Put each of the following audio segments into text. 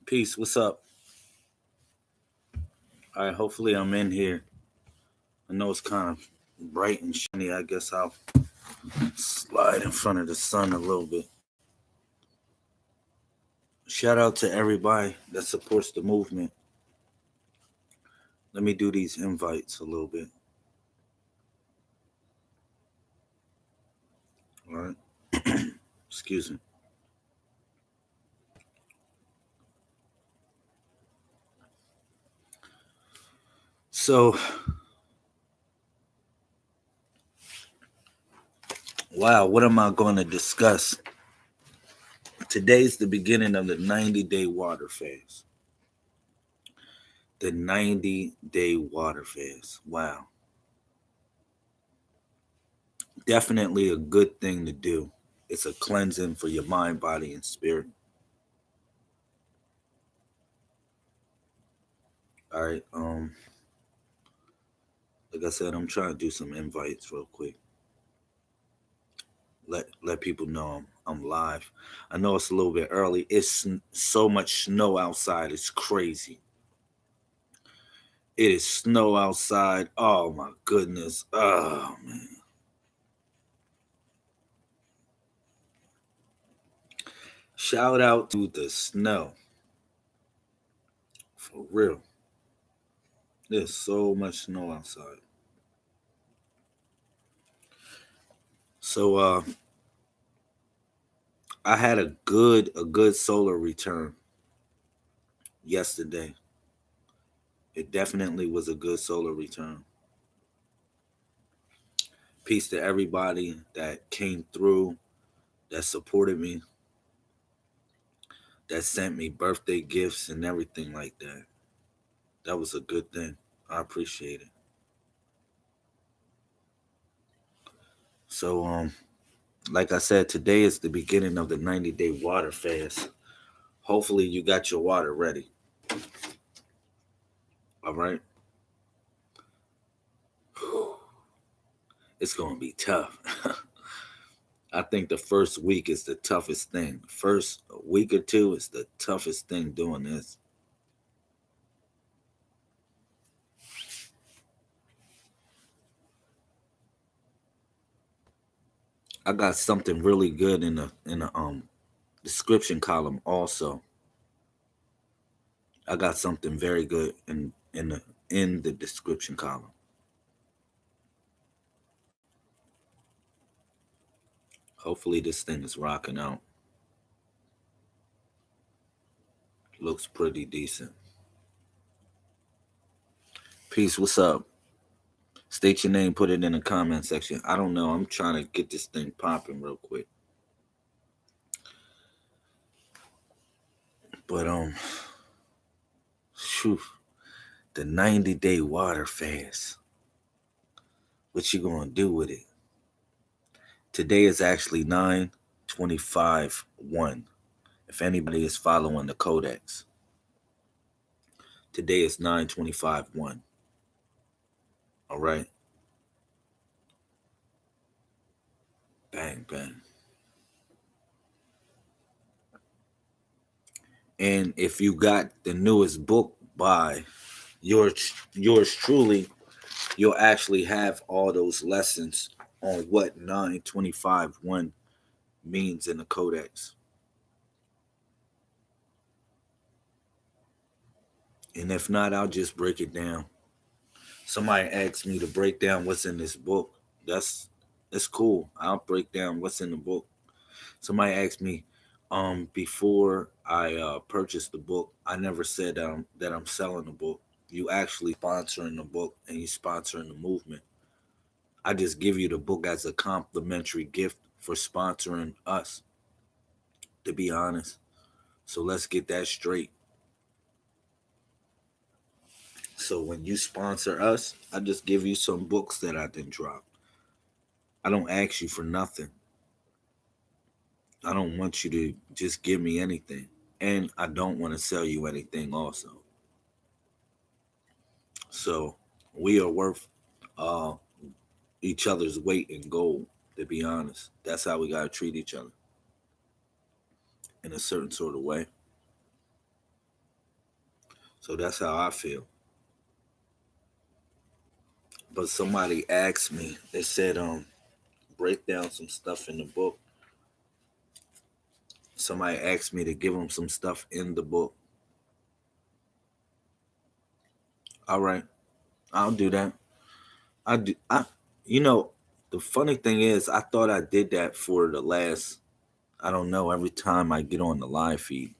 Peace. What's up? All right. Hopefully, I'm in here. I know it's kind of bright and shiny. I guess I'll slide in front of the sun a little bit. Shout out to everybody that supports the movement. Let me do these invites a little bit. All right. Excuse me. So, wow, what am I going to discuss? Today's the beginning of the 90-day water fast. The 90-day water fast. Wow. Definitely a good thing to do. It's a cleansing for your mind, body, and spirit. All right. Like I said, I'm trying to do some invites real quick. Let people know I'm live. I know it's a little bit early. It's so much snow outside. It's crazy. It is snow outside. Oh my goodness. Oh man. Shout out to the snow. For real. There's so much snow outside. So I had a good solar return yesterday. It definitely was a good solar return. Peace to everybody that came through, that supported me, that sent me birthday gifts and everything like that. That was a good thing. I appreciate it. So like I said, today is the beginning of the 90-day water fast. Hopefully you got your water ready. All right. It's going to be tough. I think the first week is the toughest thing. First week or two is the toughest thing doing this. I got something really good in the description column also. I got something very good in the description column. Hopefully this thing is rocking out. Looks pretty decent. Peace, what's up? State your name, put it in the comment section. I don't know. I'm trying to get this thing popping real quick. But phew, the 90-day water fast. What you gonna do with it? Today is actually 9/25/1. If anybody is following the codex. Today is 9/25/1. All right. Bang bang. And if you got the newest book by yours truly, you'll actually have all those lessons on what 9/25/1 means in the codex. And if not, I'll just break it down. Somebody asked me to break down what's in this book. That's cool. I'll break down what's in the book. Somebody asked me before I purchased the book, I never said that I'm selling the book. You actually sponsoring the book and you sponsoring the movement. I just give you the book as a complimentary gift for sponsoring us, to be honest. So let's get that straight. So when you sponsor us, I just give you some books that I didn't drop. I don't ask you for nothing. I don't want you to just give me anything. And I don't want to sell you anything also. So we are worth uh, each other's weight in gold, to be honest. That's how we got to treat each other in a certain sort of way. So that's how I feel. But somebody asked me, they said, break down some stuff in the book. Somebody asked me to give them some stuff in the book. All right, I'll do that. I do. You know, the funny thing is, I thought I did that for the last. I don't know. Every time I get on the live feed,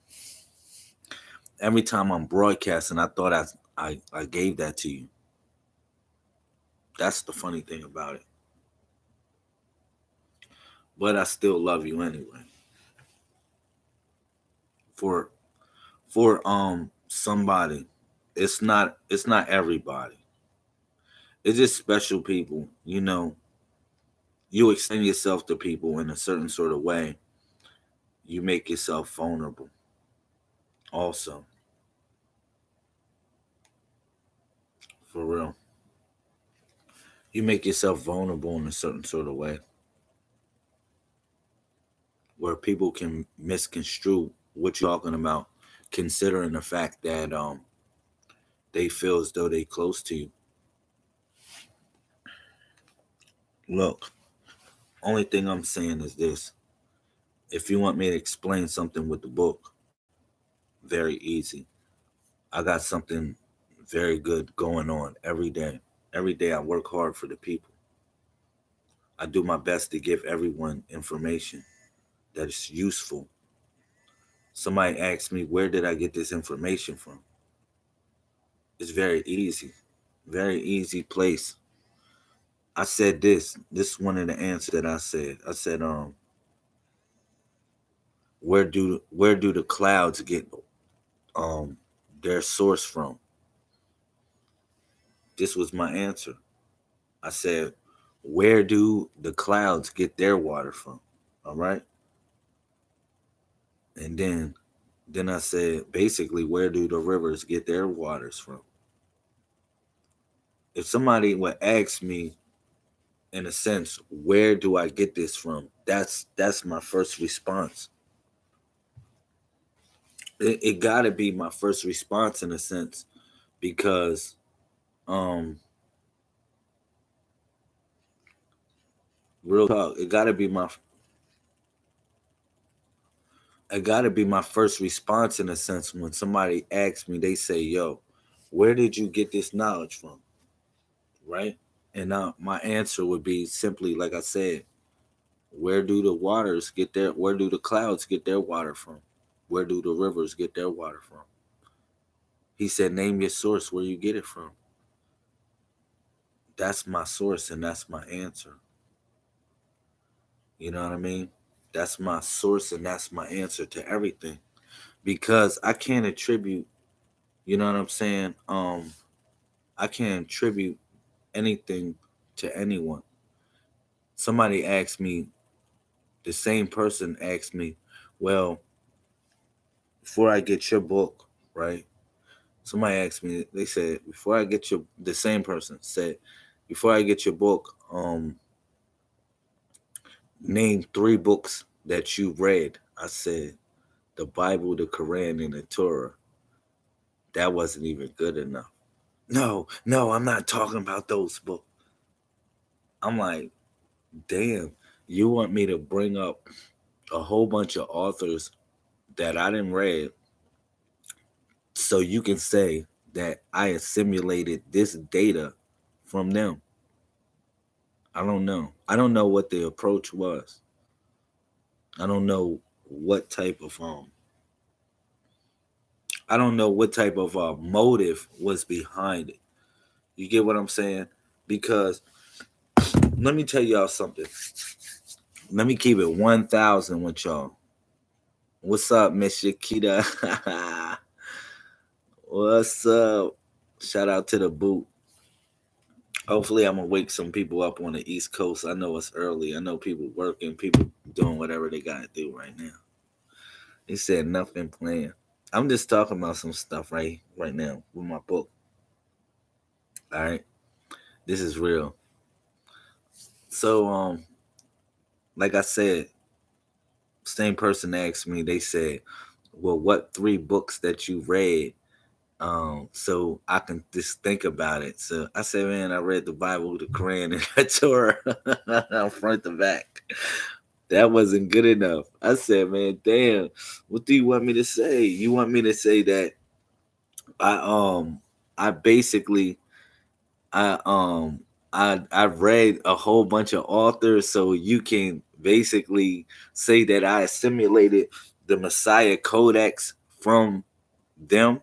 every time I'm broadcasting, I thought I gave that to you. That's the funny thing about it. But I still love you anyway. For somebody, it's not everybody. It's just special people. You extend yourself to people in a certain sort of way. You make yourself vulnerable. Also, for real, you make yourself vulnerable in a certain sort of way where people can misconstrue what you're talking about, considering the fact that they feel as though they close to you. Look, only thing I'm saying is this: if you want me to explain something with the book, very easy. I got something very good going on every day. Every day I work hard for the people. I do my best to give everyone information that is useful. Somebody asked me, where did I get this information from? It's very easy. Very easy place. I said this. This is one of the answers that I said. I said, where do the clouds get um their source from? This was my answer. I said, where do the clouds get their water from? All right. And then I said, basically, where do the rivers get their waters from? If somebody would ask me, in a sense, where do I get this from? That's my first response. It gotta be my first response in a sense, because um real talk, it gotta be my first response in a sense when somebody asks me, they say, yo, where did you get this knowledge from? Right? And my answer would be simply, like I said, where do the clouds get their water from? Where do the rivers get their water from? He said, name your source where you get it from. That's my source and that's my answer. You know what I mean? That's my source and that's my answer to everything. Because I can't attribute, you know what I'm saying? I can't attribute anything to anyone. Somebody asked me, the same person asked me, well, before I get your book, right? Somebody asked me, they said, before I get your, the same person said, before I get your book, name 3 books that you read. I said, the Bible, the Quran, and the Torah. That wasn't even good enough. No, no, I'm not talking about those books. I'm like, damn, you want me to bring up a whole bunch of authors that I didn't read so you can say that I assimilated this data from them? I don't know. I don't know what the approach was. I don't know what type of I don't know what type of motive was behind it. You get what I'm saying? Because let me tell y'all something. Let me keep it 1,000 with y'all. What's up, Miss Shakita? What's up? Shout out to the boot. Hopefully, I'm gonna wake some people up on the East Coast. I know it's early. I know people working, people doing whatever they gotta do right now. He said nothing planned. I'm just talking about some stuff right now with my book. All right, this is real. So like I said, same person asked me. They said, "Well, what 3 books that you read So I can just think about it. So I said, man, I read the Bible, the Quran, and the Torah front to back. That wasn't good enough. I said, man, damn, what do you want me to say? You want me to say that I I basically I I read a whole bunch of authors so you can basically say that I assimilated the Messiah Codex from them.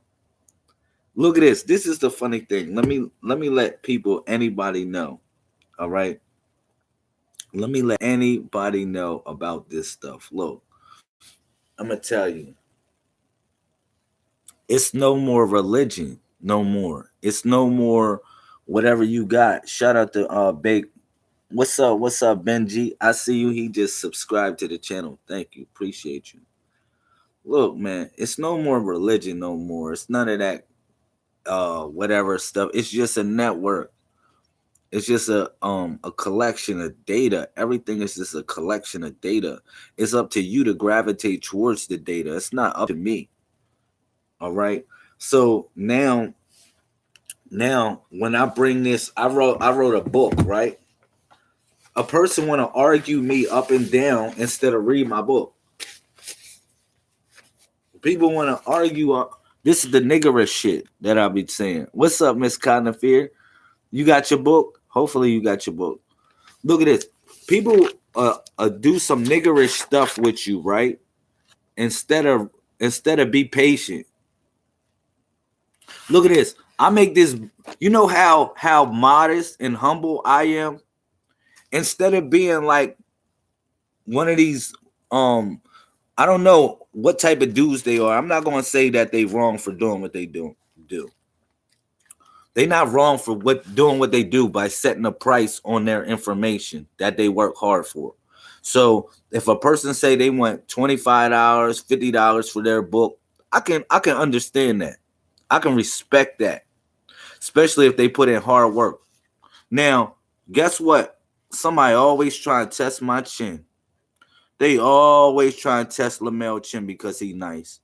Look at this. This is the funny thing. Let me let people anybody know. All right. Let me let anybody know about this stuff. Look, I'm gonna tell you, it's no more religion. No more. It's no more whatever you got. Shout out to Bake. What's up? What's up, Benji? I see you. He just subscribed to the channel. Thank you. Appreciate you. Look, man, it's no more religion no more. It's none of that whatever stuff. It's just a network. It's just a collection of data. Everything is just a collection of data. It's up to you to gravitate towards the data. It's not up to me. All right. So now when I bring this, I wrote a book, right? A person want to argue me up and down instead of read my book. People want to argue. This is the niggerish shit that I be saying. What's up, Miss Conafear? You got your book? Hopefully you got your book. Look at this. People do some niggerish stuff with you, right? Instead of be patient. Look at this. I make this. You know how modest and humble I am. Instead of being like one of these, I don't know what type of dudes they are. I'm not gonna say that they wrong for doing what they do. They not wrong for what they do by setting a price on their information that they work hard for. So if a person say they want $25, $50 for their book, I can understand that. I can respect that, especially if they put in hard work. Now, guess what? Somebody always try to test my chin. They always try to test Lamel chin because he nice.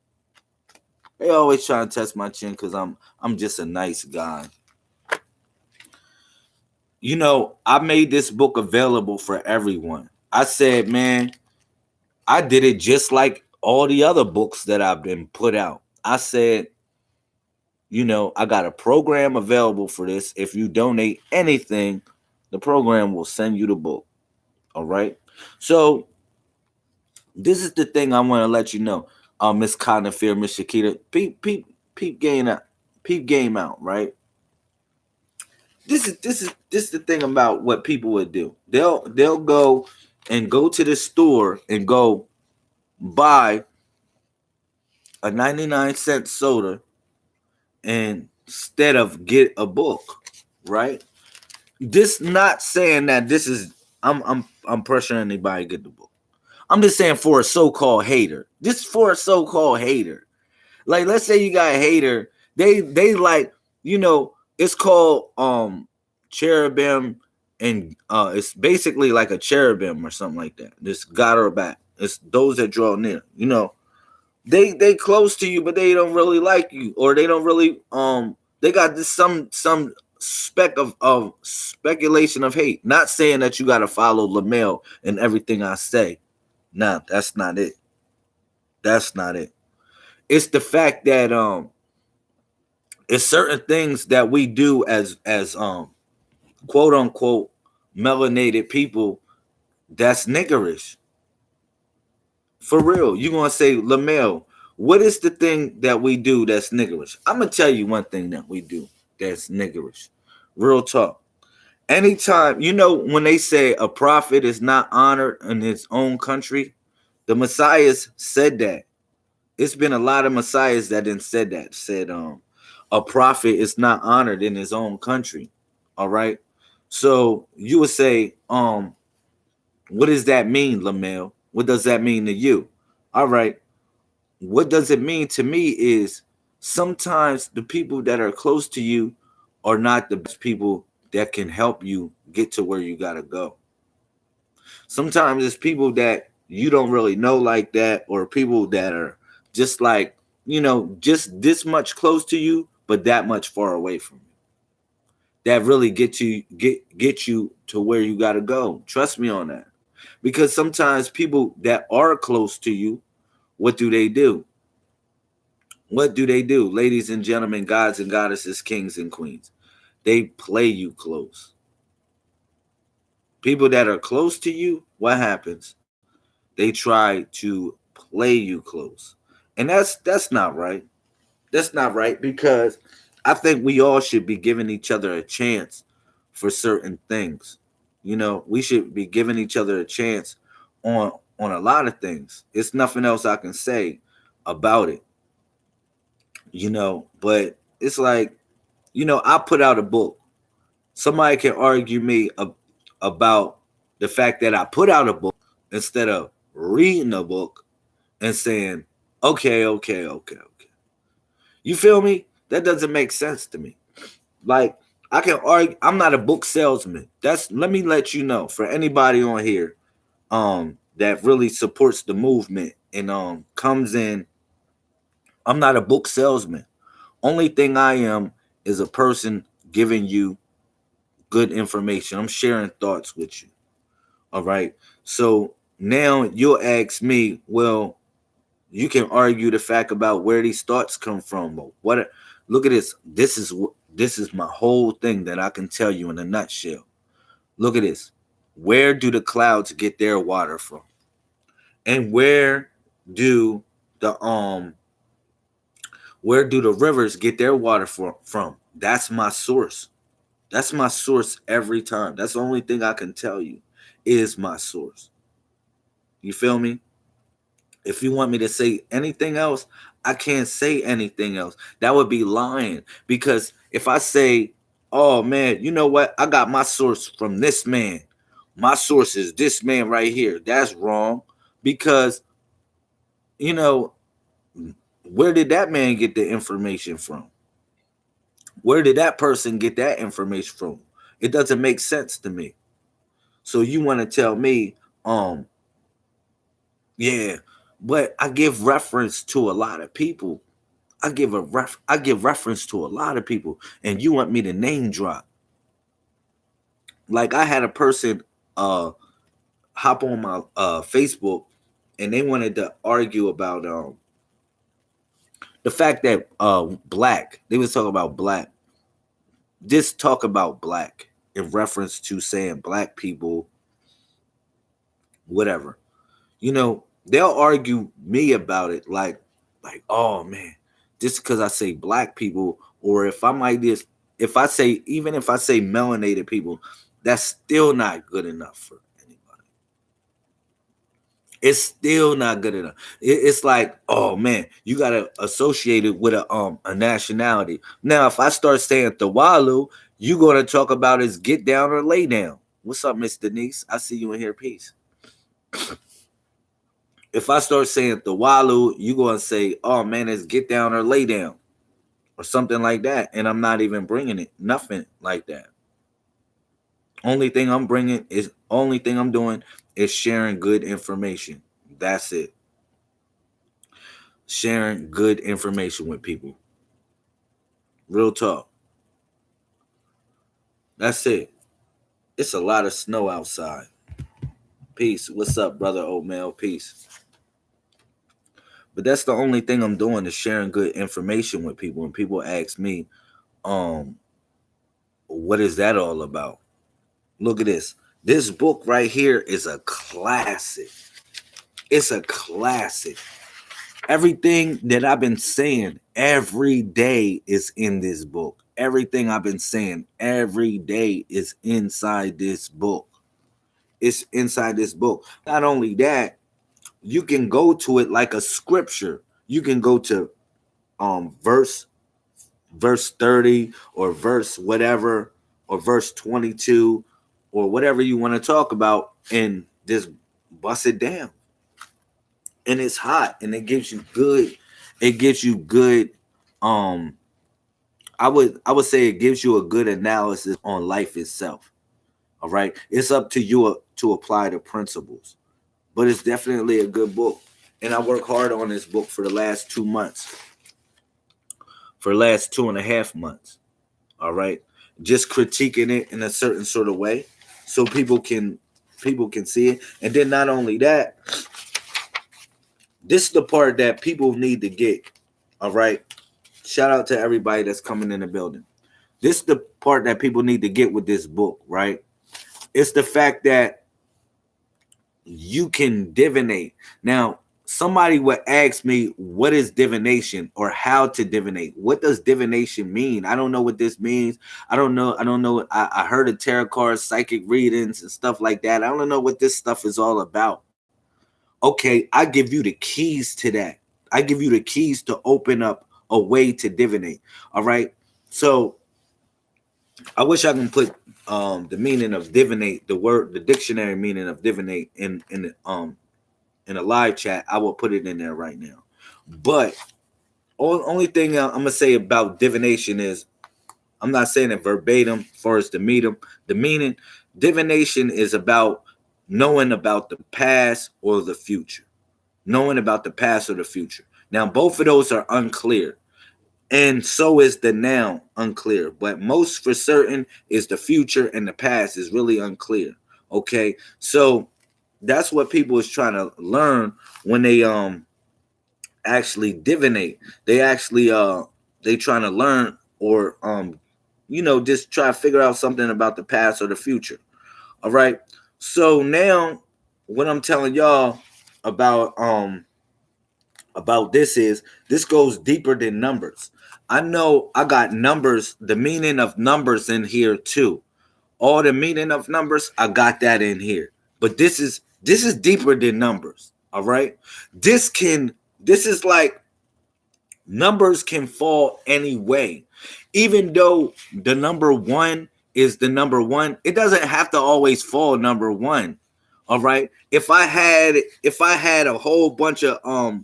They always try to test my chin because I'm just a nice guy. You know, I made this book available for everyone. I said, man, I did it just like all the other books that I've been put out. I said, I got a program available for this. If you donate anything, the program will send you the book. All right. So this is the thing I want to let you know. Miss Conafear, Miss Shakita, peep game out, right? This is the thing about what people would do. They'll go to the store and go buy a 99-cent soda and instead of get a book, right? This not saying that this is I'm pressuring anybody to get the book. I'm just saying for a so-called hater. This for a so-called hater. Like let's say you got a hater, they like, it's called cherubim, and it's basically like a cherubim or something like that. This God or back. It's those that draw near. They close to you, but they don't really like you, or they don't really they got this some speck of speculation of hate. Not saying that you got to follow Lamel and everything I say. Nah, that's not it. That's not it. It's the fact that it's certain things that we do as quote unquote melanated people that's niggerish. For real. You're gonna say, Lamel, what is the thing that we do that's niggerish? I'm gonna tell you one thing that we do that's niggerish. Real talk. Anytime, when they say a prophet is not honored in his own country, the messiahs said that. It's been a lot of messiahs that didn't said that. Said a prophet is not honored in his own country. All right. So you would say, what does that mean, Lamel? What does that mean to you? All right. What does it mean to me is sometimes the people that are close to you are not the best people that can help you get to where you gotta go. Sometimes it's people that you don't really know like that, or people that are just like, just this much close to you, but that much far away from you. That really get you to where you got to go. Trust me on that. Because sometimes people that are close to you, what do they do? What do they do? Ladies and gentlemen, gods and goddesses, kings and queens. They play you close. People that are close to you, what happens? They try to play you close. And that's not right. That's not right because I think we all should be giving each other a chance for certain things. You know, we should be giving each other a chance on a lot of things. It's nothing else I can say about it. But it's like, I put out a book. Somebody can argue me about the fact that I put out a book instead of reading a book and saying, okay, okay, okay, okay. You feel me? That doesn't make sense to me. Like, I can argue. I'm not a book salesman. Let me let you know, for anybody on here that really supports the movement and comes in. I'm not a book salesman. Only thing I am is a person giving you good information. I'm sharing thoughts with you. All right. So now you'll ask me, well, you can argue the fact about where these thoughts come from. But look at this. This is my whole thing that I can tell you in a nutshell. Look at this. Where do the clouds get their water from? And do the um where do the rivers get their water from? That's my source. That's my source every time. That's the only thing I can tell you is my source. You feel me? If you want me to say anything else, I can't say anything else. That would be lying. Because if I say, oh man, you know what? I got my source from this man. My source is this man right here. That's wrong. Because, you know, where did that man get the information from? Where did that person get that information from? It doesn't make sense to me. So you want to tell me, yeah, but I give reference to a lot of people. I give reference to a lot of people, and you want me to name drop. Like I had a person hop on my Facebook and they wanted to argue about the fact that black. They was talking about black. Just talk about black in reference to saying black people, whatever. They'll argue me about it like, oh man, just because I say black people, or if I say, even if I say melanated people, that's still not good enough for anybody. It's still not good enough. It's like, oh man, you gotta associate it with a nationality. Now, if I start saying Tawalu, you gonna talk about is get down or lay down. What's up, Miss Denise? I see you in here. Peace. If I start saying Tawalu, you gonna say, oh man, it's get down or lay down, or something like that. And I'm not even bringing it. Nothing like that. Only thing I'm doing is sharing good information. That's it. Sharing good information with people. Real talk. That's it. It's a lot of snow outside. Peace. What's up, brother Oatmeal? Peace. But that's the only thing I'm doing is sharing good information with people. And people ask me, what is that all about? Look at this. This book right here is a classic. It's a classic. Everything that I've been saying every day is in this book. Everything I've been saying every day is inside this book. It's inside this book. Not only that, you can go to it like a scripture. You can go to verse 30 or verse whatever or verse 22 or whatever you want to talk about and just bust it down. And it's hot and it gives you good I would say it gives you a good analysis on life itself. All right. It's up to you to apply the principles. But it's definitely a good book. And I work hard on this book for the last 2 months. for the last 2.5 months. All right, just critiquing it in a certain sort of way, so people can see it. And then not only that, this is the part that people need to get. All right, shout out to everybody that's coming in the building. This is the part that people need to get with this book, right? It's the fact that you can divinate. Now, somebody would ask me, what is divination or how to divinate? What does divination mean? I don't know what this means. I don't know. I heard of tarot cards, psychic readings, and stuff like that. I don't know what this stuff is all about. Okay, I give you the keys to that. I give you the keys to open up a way to divinate. All right. So I wish I can put the meaning of divinate, the dictionary meaning of divinate in a live chat. I will put it in there right now. But only thing I'm gonna say about divination is, I'm not saying it verbatim for us to meet them. The meaning, divination is about knowing about the past or the future. Knowing about the past or the future. Now, both of those are unclear. And so is the now unclear. But most for certain is the future, and the past is really unclear. Okay. So that's what people is trying to learn when they actually divinate. They actually they trying to learn, or just try to figure out something about the past or the future. All right. So now what I'm telling y'all about this is, this goes deeper than numbers. I know I got numbers, the meaning of numbers in here too. All the meaning of numbers, I got that in here. But this is deeper than numbers. All right. This is like, numbers can fall any way. Even though the number one is the number one, it doesn't have to always fall number one. All right. If I had a whole bunch of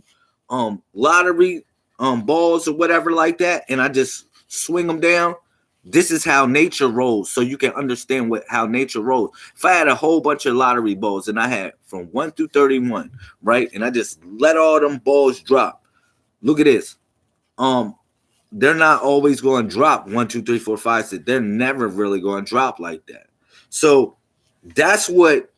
lottery balls or whatever like that, and I just swing them down, this is how nature rolls, so you can understand how nature rolls. If I had a whole bunch of lottery balls and I had from 1 through 31, right, and I just let all them balls drop, look at this. They're not always going to drop 1, 2, 3, 4, 5, 6. They're never really going to drop like that. So that's what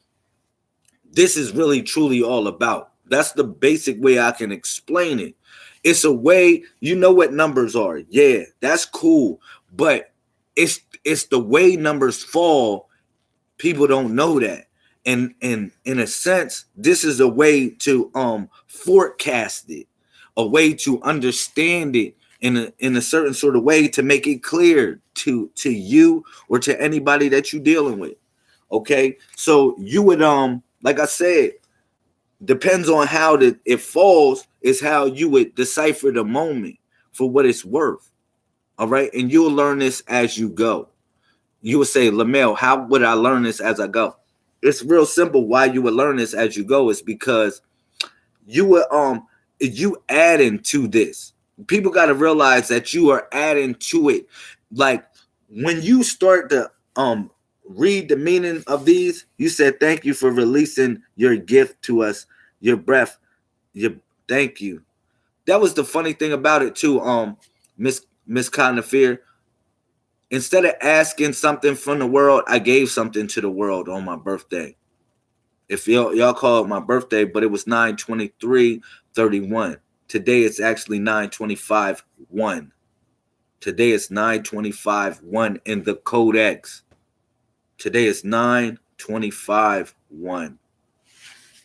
this is really truly all about. That's the basic way I can explain it. It's a way, you know what numbers are. Yeah, that's cool. But it's the way numbers fall. People don't know that. And in a sense, this is a way to forecast it, a way to understand it in a certain sort of way, to make it clear to you or to anybody that you're dealing with. Okay, so you would like I said, depends on how it falls, is how you would decipher the moment for what it's worth. All right, and you'll learn this as you go. You would say, Lamel, how would I learn this as I go? It's real simple. Why you would learn this as you go is because you would you adding to this. People got to realize that you are adding to it. Like, when you start to read the meaning of these, you said, thank you for releasing your gift to us, your breath, your thank you. That was the funny thing about it too, Miss Conafir. Instead of asking something from the world, I gave something to the world on my birthday. If y'all call it my birthday, but it was 9/23/31. Today it's actually 9/25/1. Today is 9/25/1 in the codex. Today is 9/25/1.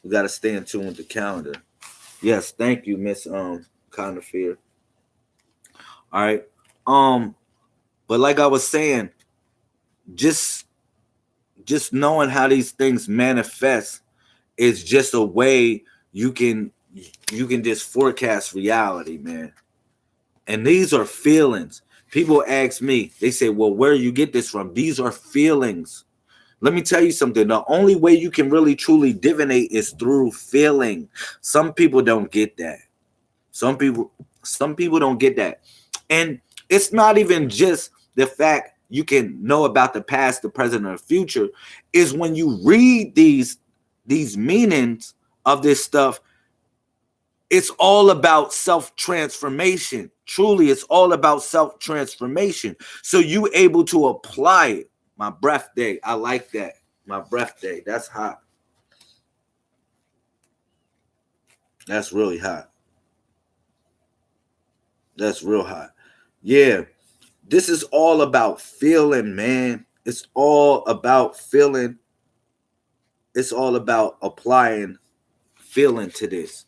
We gotta stay in tune with the calendar. Yes, thank you, Miss Conafir. All right. But like I was saying, just knowing how these things manifest is just a way you can just forecast reality, man. And these are feelings. People ask me, they say, well, where you get this from? These are feelings. Let me tell you something. The only way you can really truly divinate is through feeling. Some people don't get that. Some people don't get that. And it's not even just the fact you can know about the past, the present, or the future. Is when you read these meanings of this stuff, it's all about self-transformation. Truly, it's all about self-transformation. So you able to apply it. My breath day. I like that. My breath day. That's hot. That's really hot. That's real hot. Yeah. This is all about feeling, man. It's all about feeling. It's all about applying feeling to this.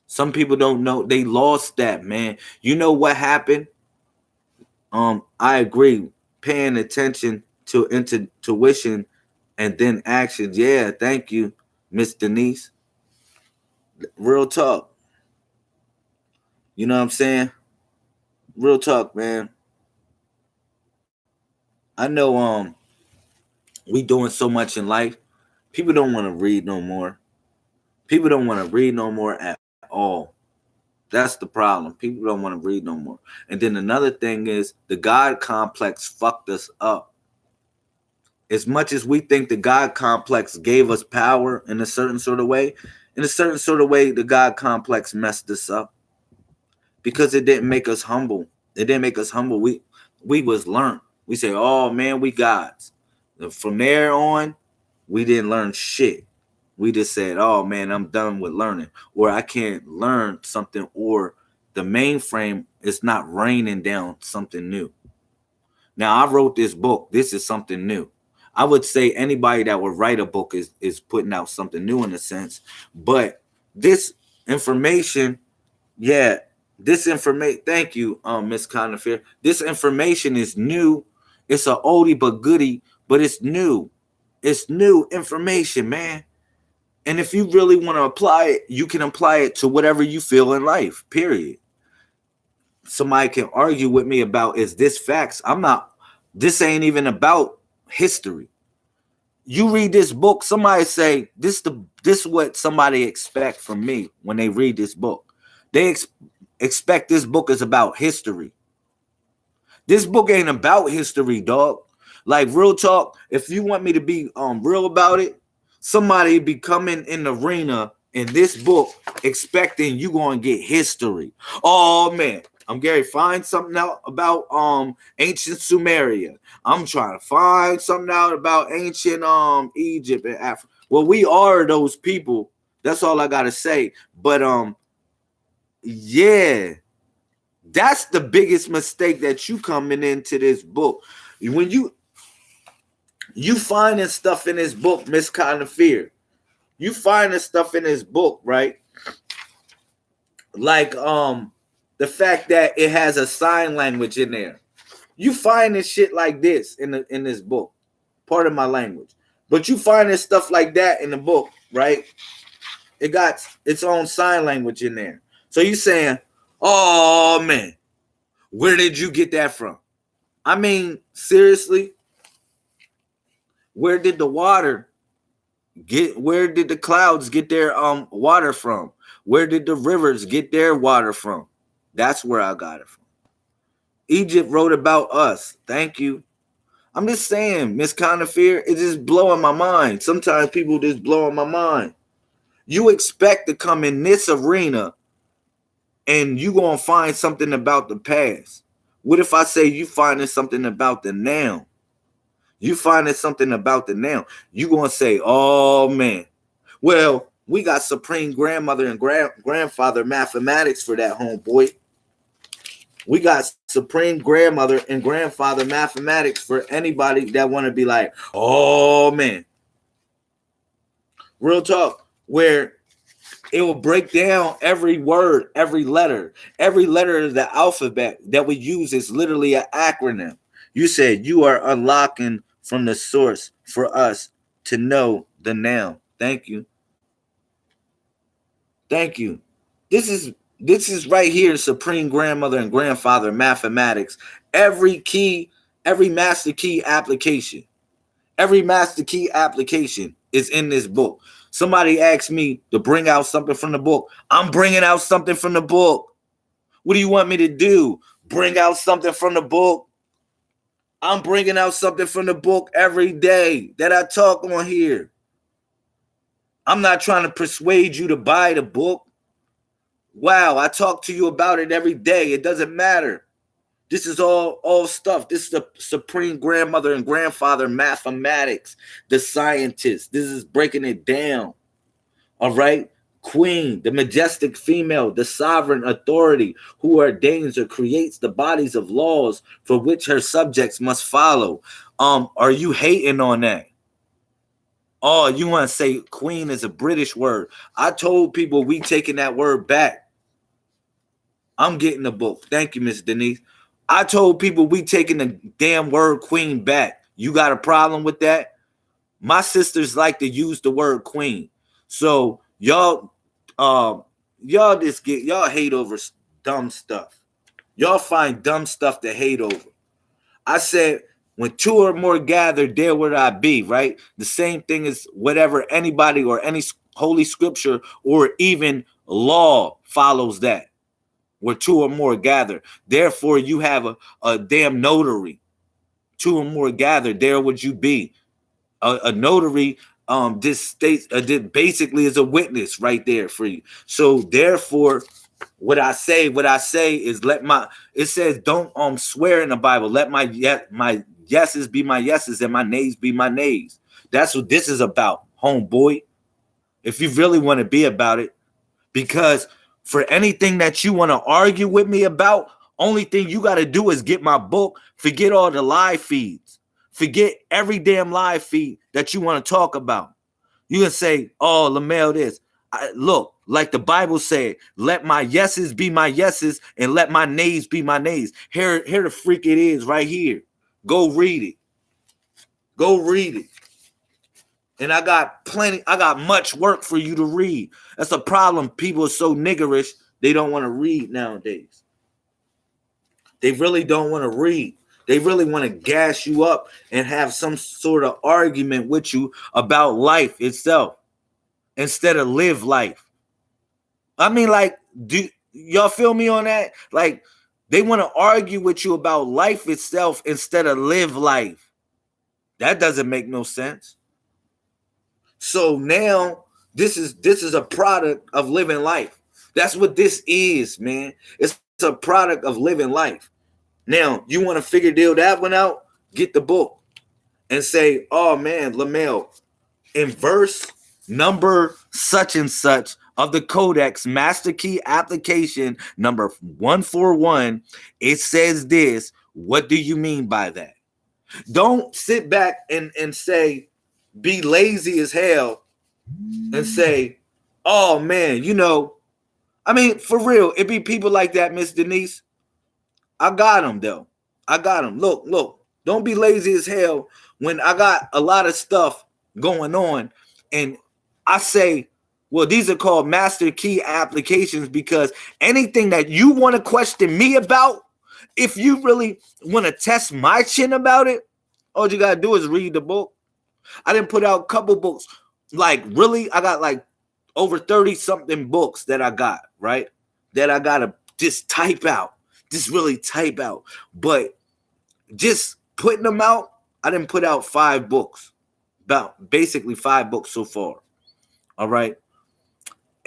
Some people don't know. They lost that, man. You know what happened? I agree. Paying attention to intuition and then actions. Yeah, thank you, Miss Denise. Real talk. You know what I'm saying? Real talk, man. I know we doing so much in life. People don't want to read no more. People don't want to read no more at all. That's the problem. People don't want to read no more. And then another thing is the God complex fucked us up. As much as we think the God complex gave us power in a certain sort of way, in a certain sort of way, the God complex messed us up because it didn't make us humble. It didn't make us humble. We was learned. We say, oh man, we gods. And from there on, we didn't learn shit. We just said, oh man, I'm done with learning. Or I can't learn something, or the mainframe is not raining down something new. Now I wrote this book. This is something new. I would say anybody that would write a book is putting out something new in a sense. But this information, yeah, this information, thank you, Miss Conifer. This information is new. It's a oldie but goodie, but it's new. It's new information, man. And if you really want to apply it, you can apply it to whatever you feel in life, period. Somebody can argue with me about, is this facts? This ain't even about history. You read this book, somebody say, this what somebody expect from me when they read this book. They expect this book is about history. This book ain't about history, dog. Like real talk, if you want me to be real about it, somebody be coming in the arena in this book expecting you gonna get history. Oh man, I'm Gary. Find something out about ancient Sumeria. I'm trying to find something out about ancient Egypt and Africa. Well, we are those people. That's all I gotta say. But yeah. That's the biggest mistake that you coming into this book. When you finding stuff in this book, Miss Cotton Fear. You finding stuff in this book, right? Like the fact that it has a sign language in there. You finding shit like this in this book. Part of my language. But you finding stuff like that in the book, right? It got its own sign language in there. So you saying, oh man, where did you get that from? I mean, seriously, where did the clouds get their water from? Where did the rivers get their water from? That's where I got it from. Egypt wrote about us. Thank you. I'm just saying, Miss Conifer, it's just blowing my mind. Sometimes people just blowing my mind. You expect to come in this arena and you gonna find something about the past. What if I say you finding something about the now? You finding something about the now. You gonna say, oh man. Well, we got supreme grandmother and grandfather mathematics for that, homeboy. We got supreme grandmother and grandfather mathematics for anybody that want to be like, oh man. Real talk, where it will break down every word, every letter of the alphabet that we use is literally an acronym. You said you are unlocking from the source for us to know the now. Thank you. Thank you. This is right here, supreme grandmother and grandfather mathematics. Every master key application. Every master key application is in this book. Somebody asked me to bring out something from the book. I'm bringing out something from the book. What do you want me to do? Bring out something from the book? I'm bringing out something from the book every day that I talk on here. I'm not trying to persuade you to buy the book. Wow, I talk to you about it every day. It doesn't matter. This is all stuff. This is the supreme grandmother and grandfather mathematics, the scientists. This is breaking it down. All right. Queen, the majestic female, the sovereign authority who ordains or creates the bodies of laws for which her subjects must follow. Are you hating on that? Oh, you want to say queen is a British word. I told people we taking that word back. I'm getting the book. Thank you, Miss Denise. I told people we taking the damn word queen back. You got a problem with that? My sisters like to use the word queen. So um, y'all just get y'all hate over dumb stuff. Y'all find dumb stuff to hate over. I said, when two or more gathered, there would I be, right? The same thing as whatever anybody or any holy scripture or even law follows that. Where two or more gather. Therefore, you have a damn notary. Two or more gathered, there would you be. A notary, this states this basically is a witness right there for you. So therefore, what I say is let my it says don't swear in the Bible. Let my yeses be my yeses and my nays be my nays. That's what this is about, homeboy. If you really want to be about it, because for anything that you want to argue with me about, only thing you got to do is get my book. Forget all the live feeds. Forget every damn live feed that you want to talk about. You can say, oh, LaMel this. Look, like the Bible said, let my yeses be my yeses and let my nays be my nays. Here the freak it is right here. Go read it. Go read it. And I got much work for you to read. That's a problem. People are so niggerish, they don't want to read nowadays. They really don't want to read. They really want to gas you up and have some sort of argument with you about life itself instead of live life. I mean, like, do y'all feel me on that? Like, they want to argue with you about life itself instead of live life. That doesn't make no sense. So now this is a product of living life. That's what this is, man. It's a product of living life. Now, you want to figure that one out? Get the book and say, oh man, LaMel, in verse number such and such of the Codex Master Key application number 141, it says this. What do you mean by that? Don't sit back and say, be lazy as hell and say, oh man, I mean, for real, it be people like that, Miss Denise. I got them though. I got them. Look. Don't be lazy as hell when I got a lot of stuff going on. And I say, well, these are called master key applications because anything that you want to question me about, if you really want to test my chin about it, all you got to do is read the book. I didn't put out a couple books. Like, really, I got like over 30 something books that I got, right? That I got to just type out. Just really type out. But just putting them out, I didn't put out 5 books. About basically 5 books so far. All right.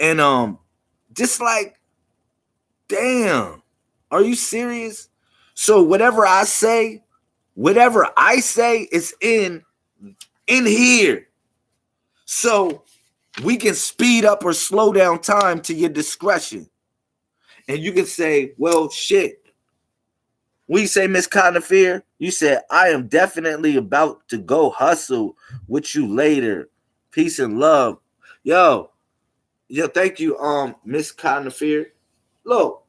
And just like, damn, are you serious? So whatever I say is in here. So we can speed up or slow down time to your discretion. And you can say, well, shit. When you say, Miss Conifer, you said, I am definitely about to go hustle with you later. Peace and love. Yo, thank you, Miss Conifer. Look,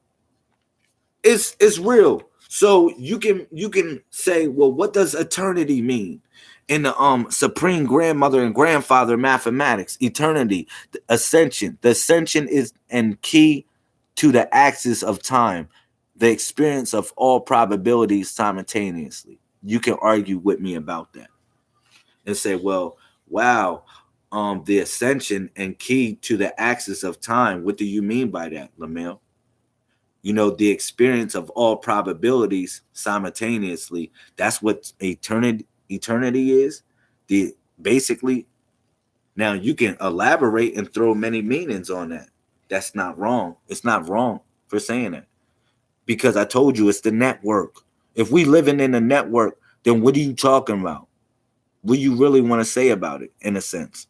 it's real. So you can say, well, what does eternity mean? In the supreme grandmother and grandfather mathematics, eternity, the ascension. The ascension is and key to the axis of time, the experience of all probabilities simultaneously. You can argue with me about that and say, well, wow, the ascension and key to the axis of time. What do you mean by that, LaMel? The experience of all probabilities simultaneously. That's what eternity is. Basically, now you can elaborate and throw many meanings on that. That's not wrong. It's not wrong for saying it because I told you it's the network. If we living in a network, then what are you talking about? What you really want to say about it, in a sense?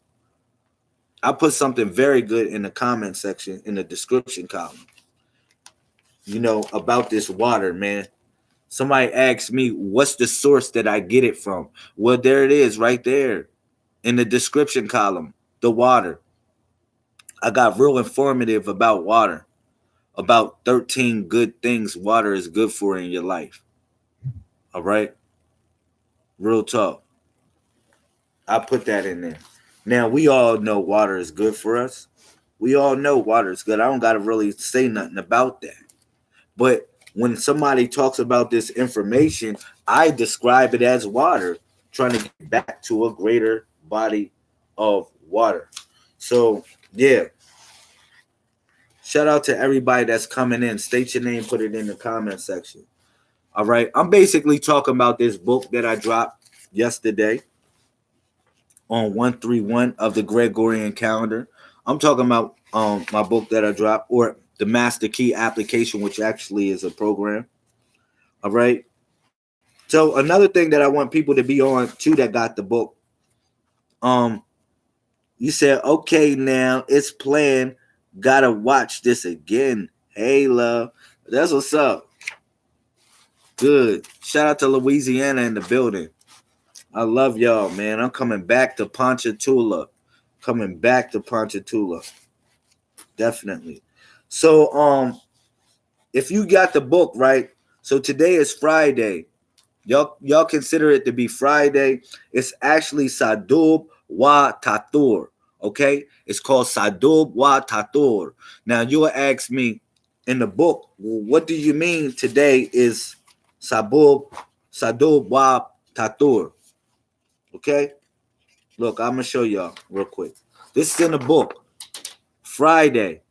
I put something very good in the comment section in the description column. About this water, man. Somebody asked me, what's the source that I get it from? Well, there it is right there in the description column. The water. I got real informative about water. About 13 good things water is good for in your life. All right? Real talk. I put that in there. Now, we all know water is good for us. We all know water is good. I don't got to really say nothing about that. But when somebody talks about this information, I describe it as water, trying to get back to a greater body of water. So, yeah. Shout out to everybody that's coming in. State your name, put it in the comment section. All right. I'm basically talking about this book that I dropped yesterday on 131 of the Gregorian calendar. I'm talking about my book that I dropped, or the Master Key application, which actually is a program. All right. So another thing that I want people to be on too that got the book. Um, you said, okay, now it's planned. Gotta watch this again. Hey, love. That's what's up. Good. Shout out to Louisiana in the building. I love y'all, man. I'm coming back to Ponchatoula. Coming back to Ponchatoula. Definitely. So, if you got the book, right? So today is Friday. Y'all consider it to be Friday. It's actually Sadub wa Tatur. Okay? It's called Sadub wa Tatur. Now you'll ask me in the book, well, what do you mean today is Sadub wa Tatur? Okay? Look, I'm gonna show y'all real quick. This is in the book. Friday.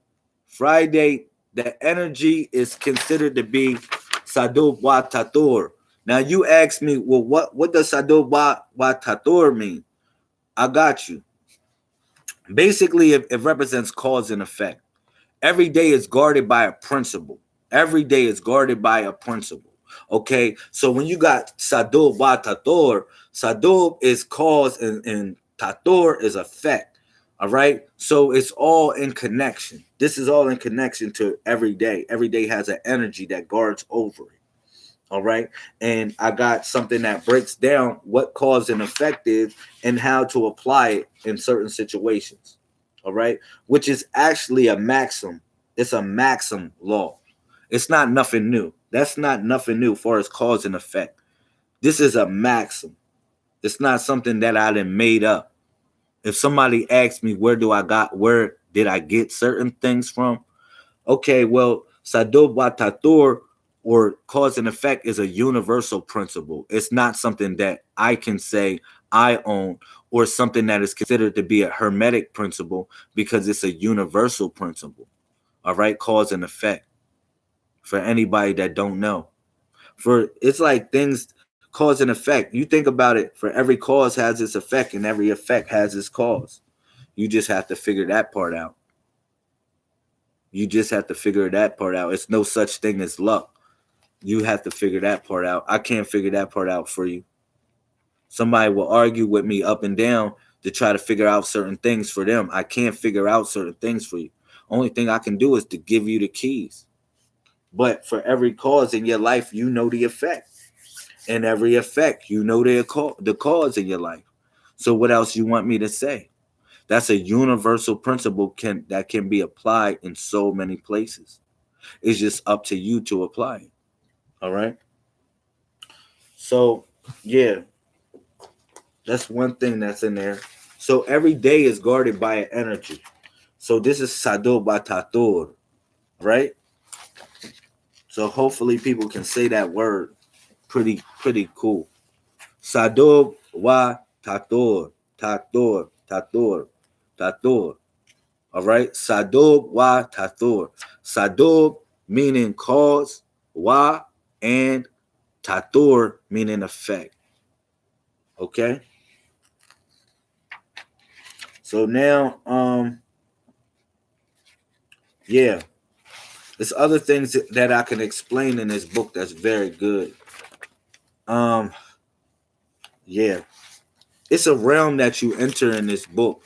Friday, the energy is considered to be Sadub wa Tatur. Now you ask me, well, what does Sadub wa Tatur mean? I got you. Basically, it represents cause and effect. Every day is guarded by a principle. Every day is guarded by a principle. Okay, so when you got Sadub wa Tatur, Sadub is cause and Tatur is effect. All right, so it's all in connection. This is all in connection to every day. Every day has an energy that guards over it. All right, and I got something that breaks down what cause and effect is and how to apply it in certain situations. All right, which is actually a maxim. It's a maxim law. It's not nothing new. That's not nothing new for its cause and effect. This is a maxim. It's not something that I done made up. If somebody asks me where did I get certain things from? Okay, well, Sadub Watatur, or cause and effect, is a universal principle. It's not something that I can say I own, or something that is considered to be a hermetic principle, because it's a universal principle. All right, cause and effect. For anybody that don't know, for it's like things cause and effect. You think about it. For every cause has its effect, and every effect has its cause. You just have to figure that part out. You just have to figure that part out. It's no such thing as luck. You have to figure that part out. I can't figure that part out for you. Somebody will argue with me up and down to try to figure out certain things for them. I can't figure out certain things for you. Only thing I can do is to give you the keys. But for every cause in your life, you know the effect. And every effect, you know the cause in your life. So what else you want me to say? That's a universal principle that can be applied in so many places. It's just up to you to apply it. All right. So yeah, that's one thing that's in there. So every day is guarded by an energy. So this is Sador Batator, right? So hopefully people can say that word pretty cool. Sador wa tator, tator, tator, tator. All right. Sador wa tator. Sador meaning cause, wa, and tator meaning effect. Okay. So now, Yeah, there's other things that I can explain in this book that's very good. Um, yeah, it's a realm that you enter in this book.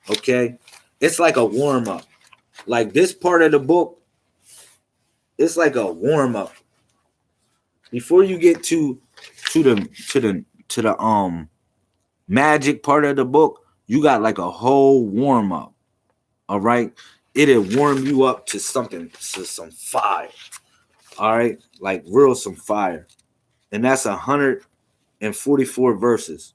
Okay, it's like a warm up. Like this part of the book, it's like a warm up before you get to the to the magic part of the book. You got like a whole warm up. All right, it'll warm you up to something, to some fire. All right, like real some fire, and that's 144 verses.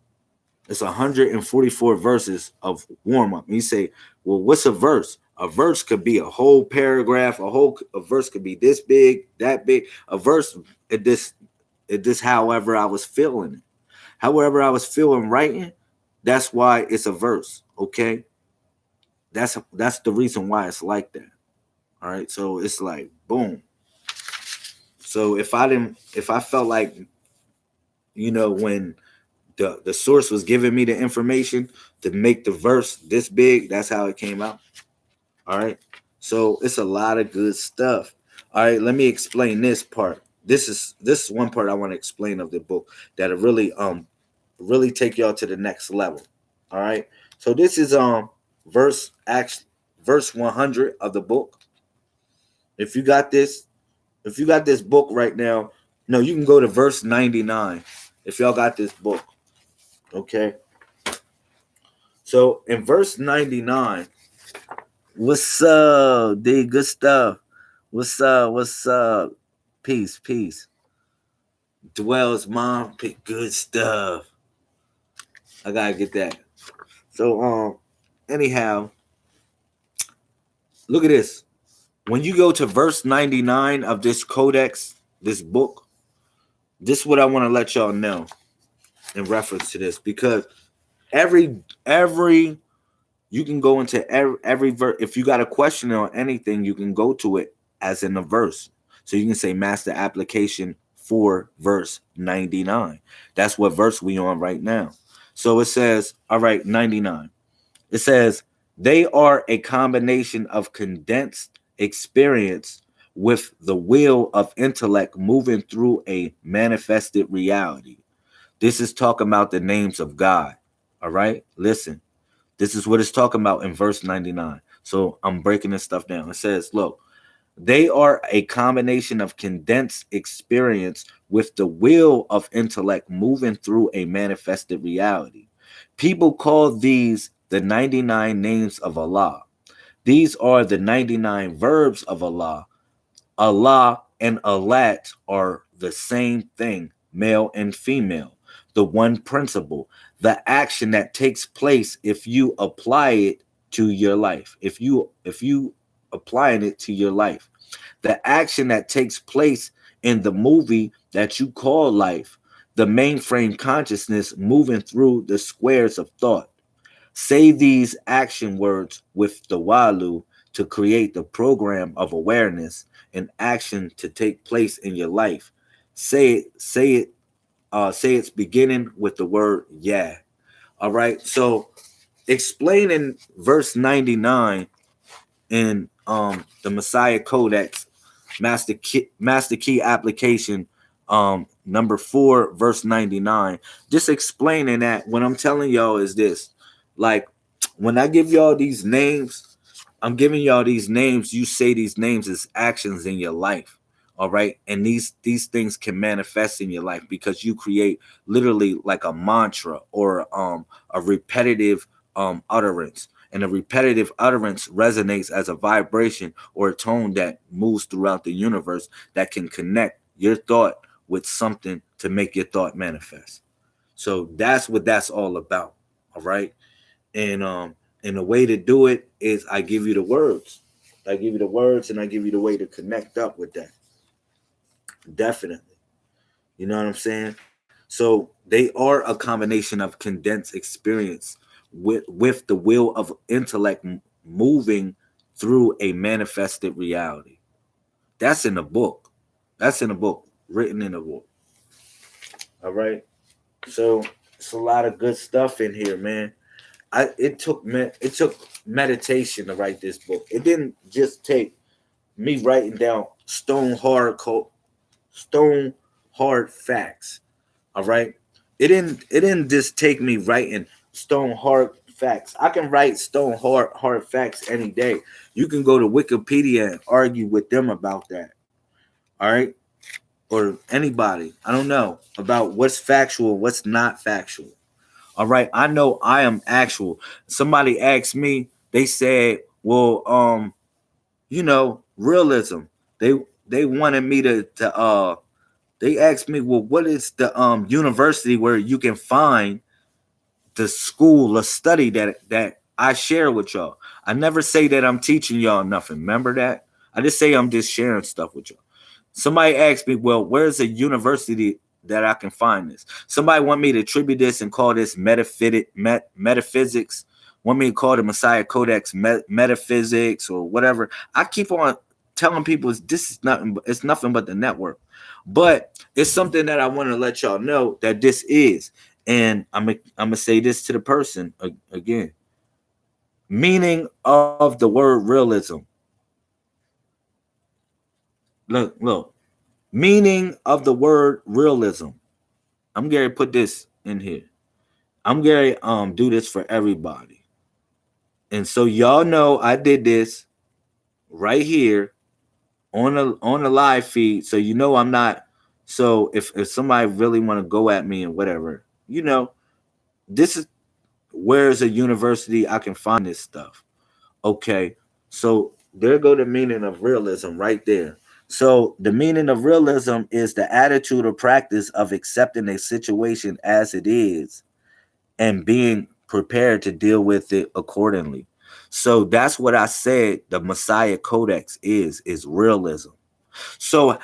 It's 144 verses of warm up. You say, well, what's a verse? A verse could be a whole paragraph. A verse could be this big, that big. A verse, it this. However, I was feeling it. However, I was feeling writing. That's why it's a verse. Okay, that's the reason why it's like that. All right, so it's like boom. So if I felt like, when the source was giving me the information to make the verse this big, that's how it came out. All right. So it's a lot of good stuff. All right, let me explain this part. This is one part I want to explain of the book that'll really take y'all to the next level. All right. So this is verse act verse 100 of the book. If you got this, if you got this book right now, no, you can go to verse 99 if y'all got this book. Okay. So in verse 99, what's up, D? Good stuff. What's up? What's up? Peace, peace. Dwell's mom, pick good stuff. I gotta get that. So anyhow, look at this. When you go to verse 99 of this codex, this book, this is what I want to let y'all know in reference to this, because every you can go into every verse. If you got a question on anything, you can go to it as in a verse. So you can say master application for verse 99. That's what verse we on right now. So it says, all right, 99. It says, they are a combination of condensed experience with the will of intellect moving through a manifested reality. This is talking about the names of God. All right, listen. This is what it's talking about in verse 99. So I'm breaking this stuff down. It says, look, they are a combination of condensed experience with the will of intellect moving through a manifested reality. People call these the 99 names of Allah. These are the 99 verbs of Allah. Allah and Alat are the same thing, male and female. The one principle, the action that takes place if you apply it to your life. If you applying it to your life, the action that takes place in the movie that you call life, the mainframe consciousness moving through the squares of thought. Say these action words with the Walu to create the program of awareness and action to take place in your life. Say it's beginning with the word yeah. All right. So explaining verse 99 in the Messiah Codex, Master Key application, number 4, verse 99. Just explaining that what I'm telling y'all is this. Like when I give y'all these names, I'm giving y'all these names. You say these names as actions in your life. All right. And these things can manifest in your life because you create literally like a mantra or a repetitive utterance. And a repetitive utterance resonates as a vibration or a tone that moves throughout the universe that can connect your thought with something to make your thought manifest. So that's what that's all about. All right. And the way to do it is I give you the words. I give you the words and I give you the way to connect up with that. Definitely. You know what I'm saying? So they are a combination of condensed experience with the will of intellect moving through a manifested reality. That's in the book. That's in the book, written in the book. All right. So it's a lot of good stuff in here, man. it took meditation to write this book. It didn't just take me writing down stone hard facts. All right. It didn't just take me writing stone hard facts. I can write stone hard facts any day. You can go to Wikipedia and argue with them about that. All right. Or anybody. I don't know about what's factual, what's not factual. All right. I know I am actual. Somebody asked me, they said, well, realism. They they wanted me to they asked me, well, what is the university where you can find the school of study that I share with y'all? I never say that I'm teaching y'all nothing. Remember that? I just say I'm just sharing stuff with y'all. Somebody asked me, well, where's a university that I can find this? Somebody want me to attribute this and call this metaphysics. Want me to call the Messiah Codex metaphysics or whatever. I keep on telling people this is nothing. It's nothing but the network. But it's something that I want to let y'all know that this is. And I'm gonna say this to the person again. Meaning of the word realism. Look. Meaning of the word realism. I'm gonna put this in here. I'm gonna do this for everybody. And so y'all know I did this right here on the live feed. So you know I'm not. So if somebody really want to go at me and whatever, this is where's a university I can find this stuff. Okay. So there go the meaning of realism right there. So the meaning of realism is the attitude or practice of accepting a situation as it is and being prepared to deal with it accordingly. So that's what I said the Messiah Codex is realism. So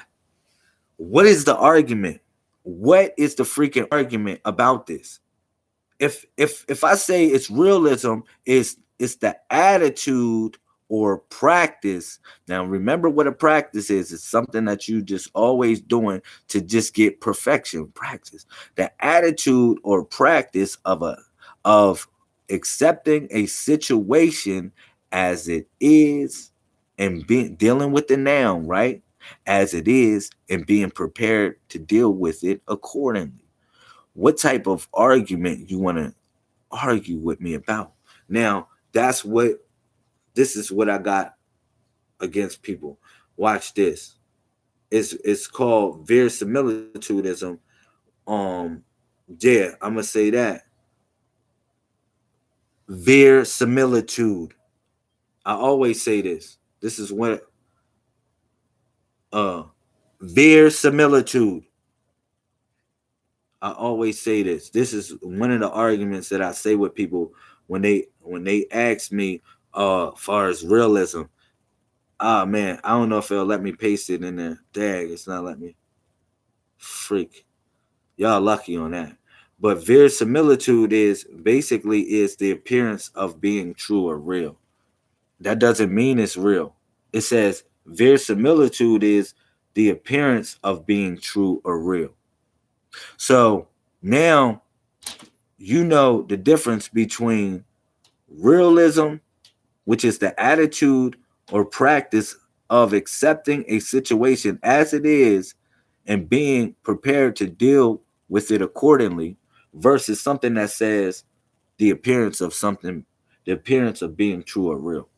what is the argument? What is the freaking argument about this? If I say it's realism, it's the attitude or practice. Now remember what a practice is. It's something that you just always doing to just get perfection. Practice. The attitude or practice of accepting a situation as it is and dealing with the noun, right? As it is and being prepared to deal with it accordingly. What type of argument you want to argue with me about? Now, this is what I got against people. Watch this. It's called verisimilitudism. Um, yeah, I'm gonna say that. Verisimilitude. I always say this. This is what uh verisimilitude. I always say this. This is one of the arguments that I say with people when they ask me far as realism. Ah man, I don't know if it'll let me paste it in there. Dag, it's not letting me. Freak. Y'all lucky on that. But verisimilitude is the appearance of being true or real. That doesn't mean it's real. It says verisimilitude is the appearance of being true or real. So now you know the difference between realism, which is the attitude or practice of accepting a situation as it is and being prepared to deal with it accordingly, versus something that says the appearance of being true or real.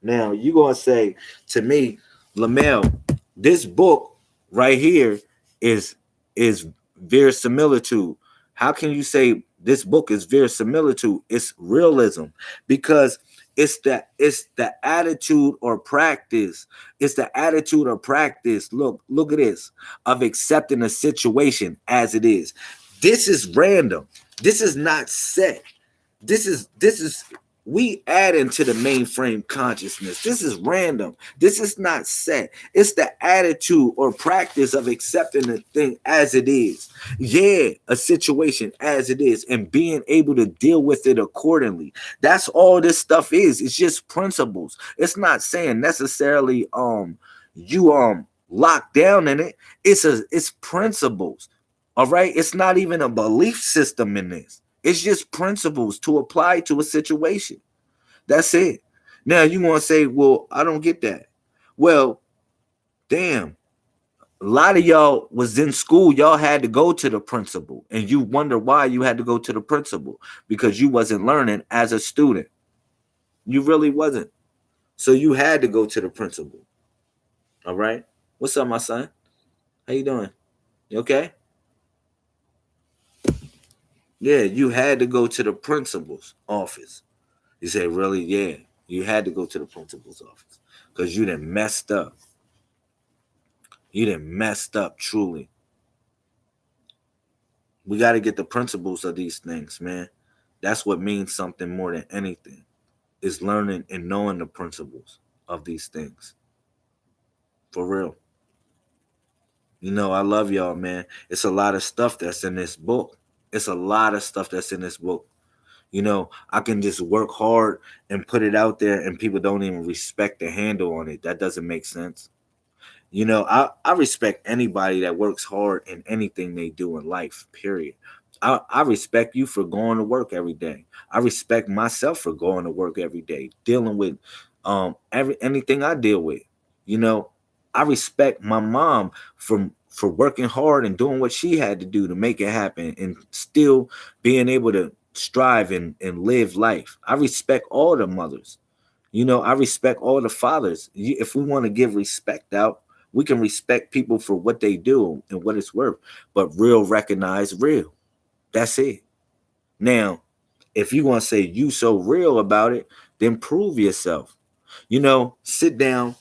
Now you're gonna say to me, Lamel, this book right here is is verisimilitude. How can you say this book is verisimilitude? It's realism because it's the attitude or practice. It's the attitude or practice. Look at this of accepting a situation as it is. This is random. This is not set. This is we add into the mainframe consciousness. This is random. This is not set. It's the attitude or practice of accepting the thing as it is. Yeah, a situation as it is and being able to deal with it accordingly. That's all this stuff is. It's just principles. It's not saying necessarily you lock down in it. It's principles. All right? It's not even a belief system in this. It's just principles to apply to a situation. That's it. Now you want to say, well, I don't get that. Well, damn. A lot of y'all was in school. Y'all had to go to the principal, and you wonder why you had to go to the principal because you wasn't learning as a student. You really wasn't. So you had to go to the principal. All right. What's up, my son? How you doing? You okay? Yeah, you had to go to the principal's office. You say, really? Yeah, you had to go to the principal's office because you done messed up. You done messed up, truly. We got to get the principles of these things, man. That's what means something more than anything, is learning and knowing the principles of these things. For real. I love y'all, man. It's a lot of stuff that's in this book. It's a lot of stuff that's in this book. I can just work hard and put it out there, and people don't even respect the handle on it. That doesn't make sense. I respect anybody that works hard in anything they do in life, period. I respect you for going to work every day. I respect myself for going to work every day, dealing with anything I deal with. You know, I respect my mom for working hard and doing what she had to do to make it happen and still being able to strive and live life. I respect all the mothers. I respect all the fathers. If we want to give respect out, we can respect people for what they do and what it's worth. But real recognize real. That's it. Now, if you want to say you so real about it, then prove yourself. Sit down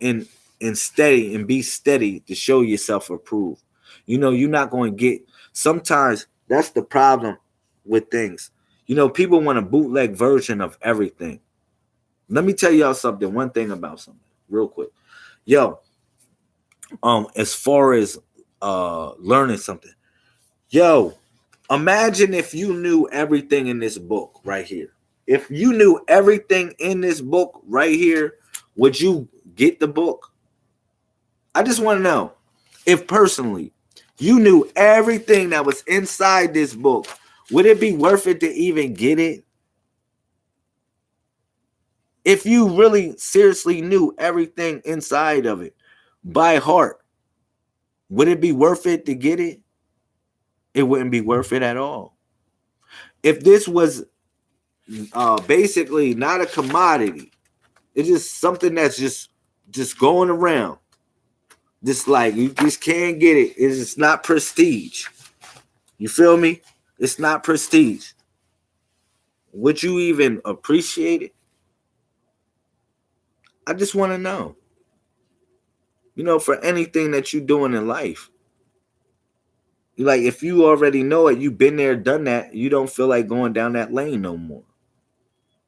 and steady and be steady to show yourself approved. You're not going to get. Sometimes that's the problem with things. People want a bootleg version of everything. Let me tell y'all something. One thing about something, real quick. Yo, as far as learning something, yo, imagine if you knew everything in this book right here. If you knew everything in this book right here, would you get the book? I just want to know if personally you knew everything that was inside this book, would it be worth it to even get it? If you really seriously knew everything inside of it by heart, would it be worth it to get it? It wouldn't be worth it at all. If this was basically not a commodity, it's just something that's just going around. Just like you just can't get it. It's not prestige. You feel me? It's not prestige. Would you even appreciate it? I just want to know. For anything that you're doing in life. Like if you already know it, you've been there, done that, you don't feel like going down that lane no more.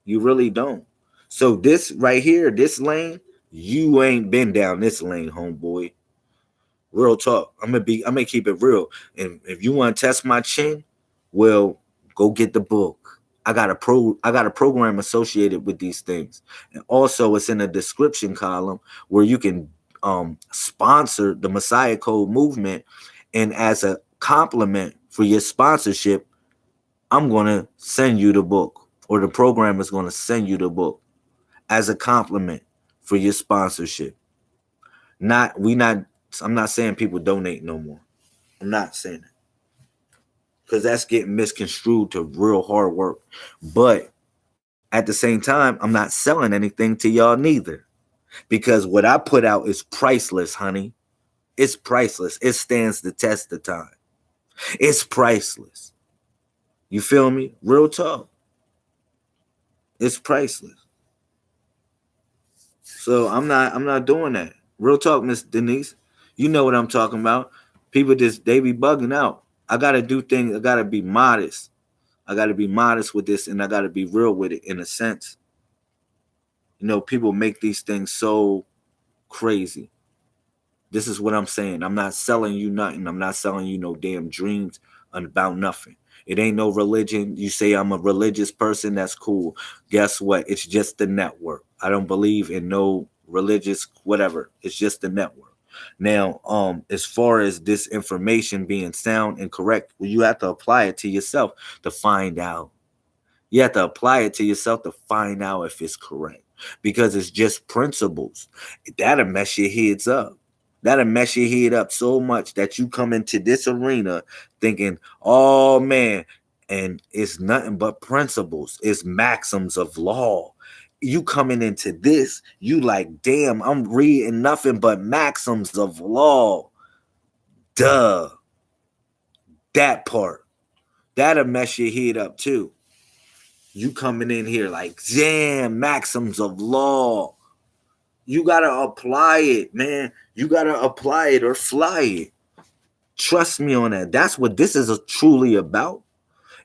You really don't. So this right here, this lane, you ain't been down this lane, homeboy. Real talk. I'm gonna keep it real. And if you want to test my chin, well, go get the book. I got a program associated with these things. And also it's in the description column where you can sponsor the Messiah Code movement. And as a compliment for your sponsorship, I'm gonna send you the book, or the program is gonna send you the book as a compliment for your sponsorship. I'm not saying people donate no more. I'm not saying it. Because that's getting misconstrued to real hard work. But at the same time, I'm not selling anything to y'all neither. Because what I put out is priceless, honey. It's priceless. It stands the test of time. It's priceless. You feel me? Real talk. It's priceless. So I'm not doing that. Real talk, Miss Denise. You know what I'm talking about. People they be bugging out. I gotta do things, I gotta be modest. I gotta be modest with this, and I gotta be real with it in a sense. People make these things so crazy. This is what I'm saying. I'm not selling you nothing. I'm not selling you no damn dreams about nothing. It ain't no religion. You say I'm a religious person, that's cool. Guess what? It's just the network. I don't believe in no religious whatever. It's just the network. Now, as far as this information being sound and correct, well, you have to apply it to yourself to find out. You have to apply it to yourself to find out if it's correct, because it's just principles. That'll mess your heads up. That'll mess your head up so much that you come into this arena thinking, oh man, and it's nothing but principles. It's maxims of law. You coming into this, you like, damn, I'm reading nothing but maxims of law. Duh. That part. That'll mess your head up too. You coming in here like, damn, maxims of law. You gotta apply it, man. You gotta apply it or fly it. Trust me on that. That's what this is truly about.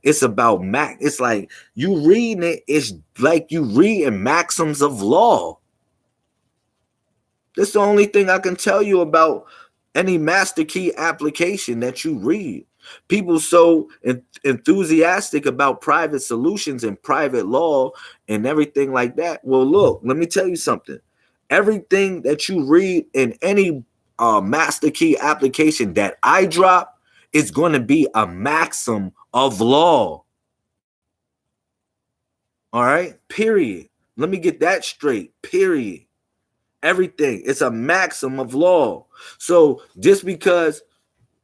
It's about It's like you reading it. It's like you reading maxims of law. That's the only thing I can tell you about any master key application that you read. People so enthusiastic about private solutions and private law and everything like that. Well, look, let me tell you something. Everything that you read in any master key application that I drop is going to be a maxim of law. All right? Period. Let me get that straight. Period. Everything. It's a maxim of law. So just because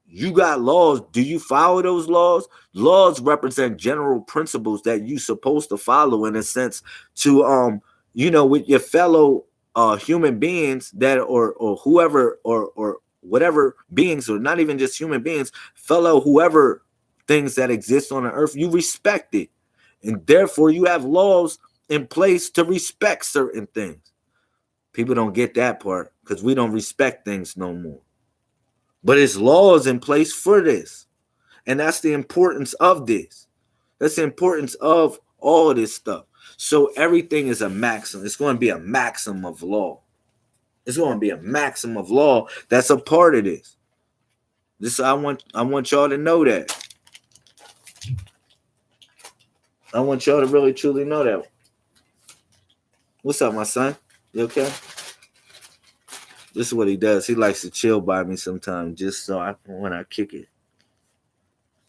you got laws, do you follow those laws? Laws represent general principles that you're supposed to follow in a sense to with your fellow human beings that or whoever or whatever beings, or not even just human beings, fellow whoever things that exist on the earth, you respect it. And therefore you have laws in place to respect certain things. People don't get that part because we don't respect things no more. But it's laws in place for this. And that's the importance of this. That's the importance of all of this stuff. So everything is a maxim. It's going to be a maxim of law. It's going to be a maxim of law that's a part of this. I want y'all to know that. I want y'all to really truly know that. What's up, my son? You okay? This is what he does. He likes to chill by me sometimes, just so when I kick it,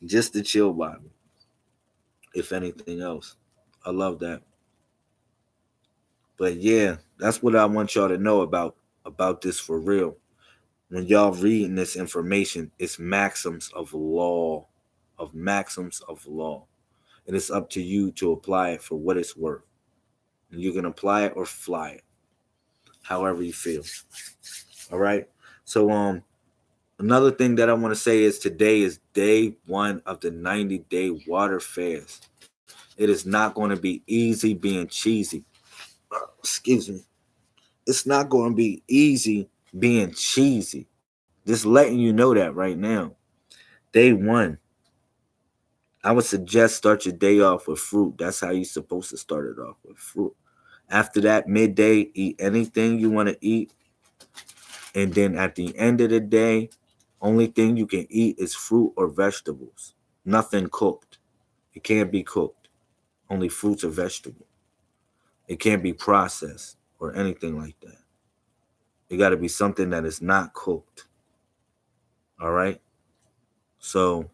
just to chill by me. If anything else, I love that. But yeah, that's what I want y'all to know about this for real. When y'all reading this information, it's maxims of law, and it's up to you to apply it for what it's worth. And you can apply it or fly it, however you feel. All right. So another thing that I want to say is today is day 1 of the 90-day water fast. It is not going to be easy being cheesy. Excuse me. It's not going to be easy being cheesy. Just letting you know that right now. Day 1. I would suggest start your day off with fruit. That's how you're supposed to start it off, with fruit. After that, midday, eat anything you want to eat. And then at the end of the day, only thing you can eat is fruit or vegetables. Nothing cooked. It can't be cooked. Only fruits or vegetables. It can't be processed or anything like that. It got to be something that is not cooked. All right? So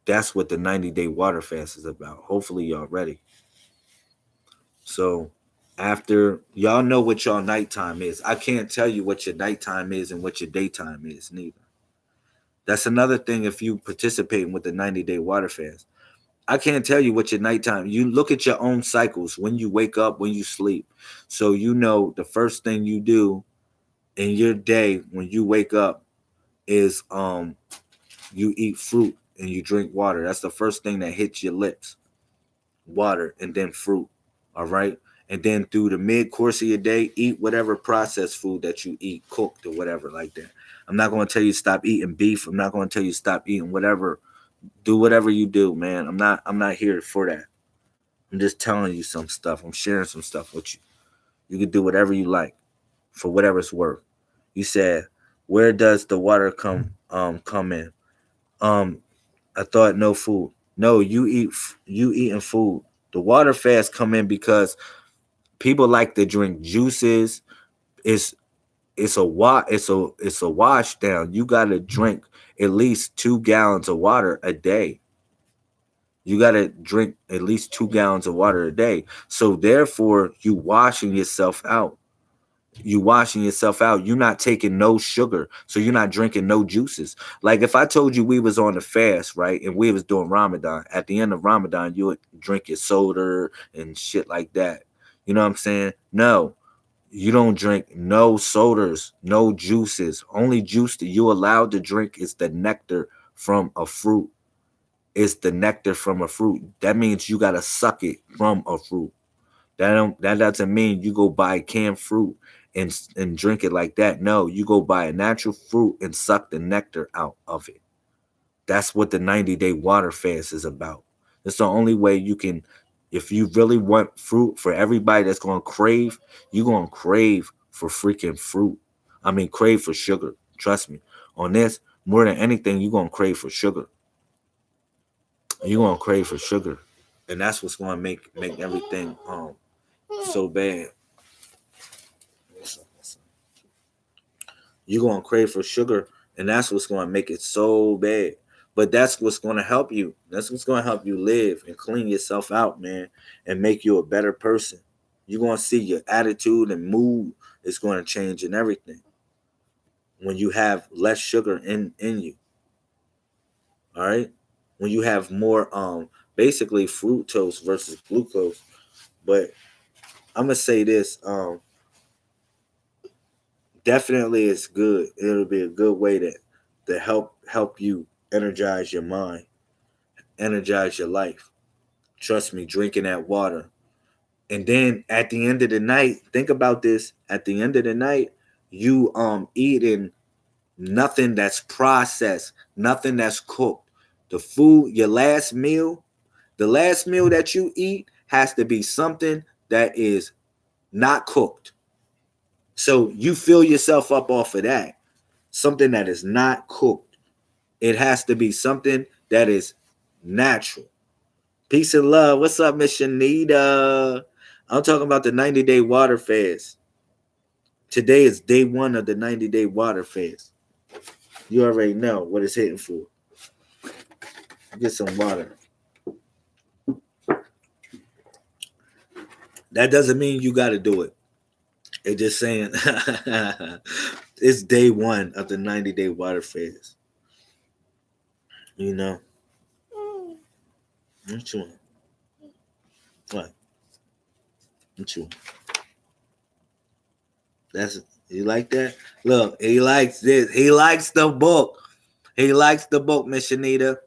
that's what the 90-day water fast is about. Hopefully y'all ready. So after y'all know what y'all nighttime is. I can't tell you what your nighttime is and what your daytime is neither. That's another thing if you participate with the 90-day water fast. I can't tell you what your nighttime. You look at your own cycles, when you wake up, when you sleep. So you know the first thing you do in your day when you wake up is you eat fruit and you drink water. That's the first thing that hits your lips. Water and then fruit. All right? And then through the mid course of your day, eat whatever processed food that you eat, cooked or whatever like that. I'm not going to tell you stop eating beef. I'm not going to tell you stop eating whatever. Do whatever you do, man. I'm not here for that. I'm just telling you some stuff. I'm sharing some stuff with you. You can do whatever you like for whatever it's worth. You said, where does the water come in? I thought no food. No, you eating food. The water fast come in because people like to drink juices. It's it's a wash down. You gotta drink at least 2 gallons of water a day. You gotta drink at least 2 gallons of water a day. So therefore, you washing yourself out. You're not taking no sugar, so you're not drinking no juices. Like if I told you we was on a fast, right, and we was doing Ramadan, at the end of Ramadan, you would drink your soda and shit like that. You know what I'm saying? No, you don't drink no sodas, no juices. Only juice that you allowed to drink is the nectar from a fruit. It's the nectar from a fruit. That means you gotta suck it from a fruit. That doesn't mean you go buy canned fruit and drink it like that. No, you go buy a natural fruit and suck the nectar out of it. That's what the 90-day water fast is about. It's the only way you can, if you really want fruit, for everybody that's gonna crave, you're gonna crave for freaking fruit. I mean crave for sugar. Trust me. On this, more than anything, you're gonna crave for sugar. You're gonna crave for sugar. And that's what's gonna make everything so bad. You're gonna crave for sugar, and that's what's gonna make it so bad. But that's what's gonna help you. That's what's gonna help you live and clean yourself out, man, and make you a better person. You're gonna see your attitude and mood is gonna change and everything when you have less sugar in you. All right, when you have more basically fructose versus glucose. But I'm gonna say this definitely it's good. It'll be a good way to help you energize your mind, energize your life. Trust me, drinking that water. And then at the end of the night, think about this. At the end of the night, you eating nothing that's processed, nothing that's cooked. The food, your last meal, the last meal that you eat has to be something that is not cooked. So you fill yourself up off of that. Something that is not cooked. It has to be something that is natural. Peace and love. What's up, Miss Shanita? I'm talking about the 90-day water fast. Today is day one of the 90-day water fast. You already know what it's hitting for. Get some water. That doesn't mean you got to do it. It's just saying it's day one of the 90-day water fast. You know? What you want? What? What you want? That's you like that? Look, he likes this. He likes the book. He likes the book, Miss Shanita.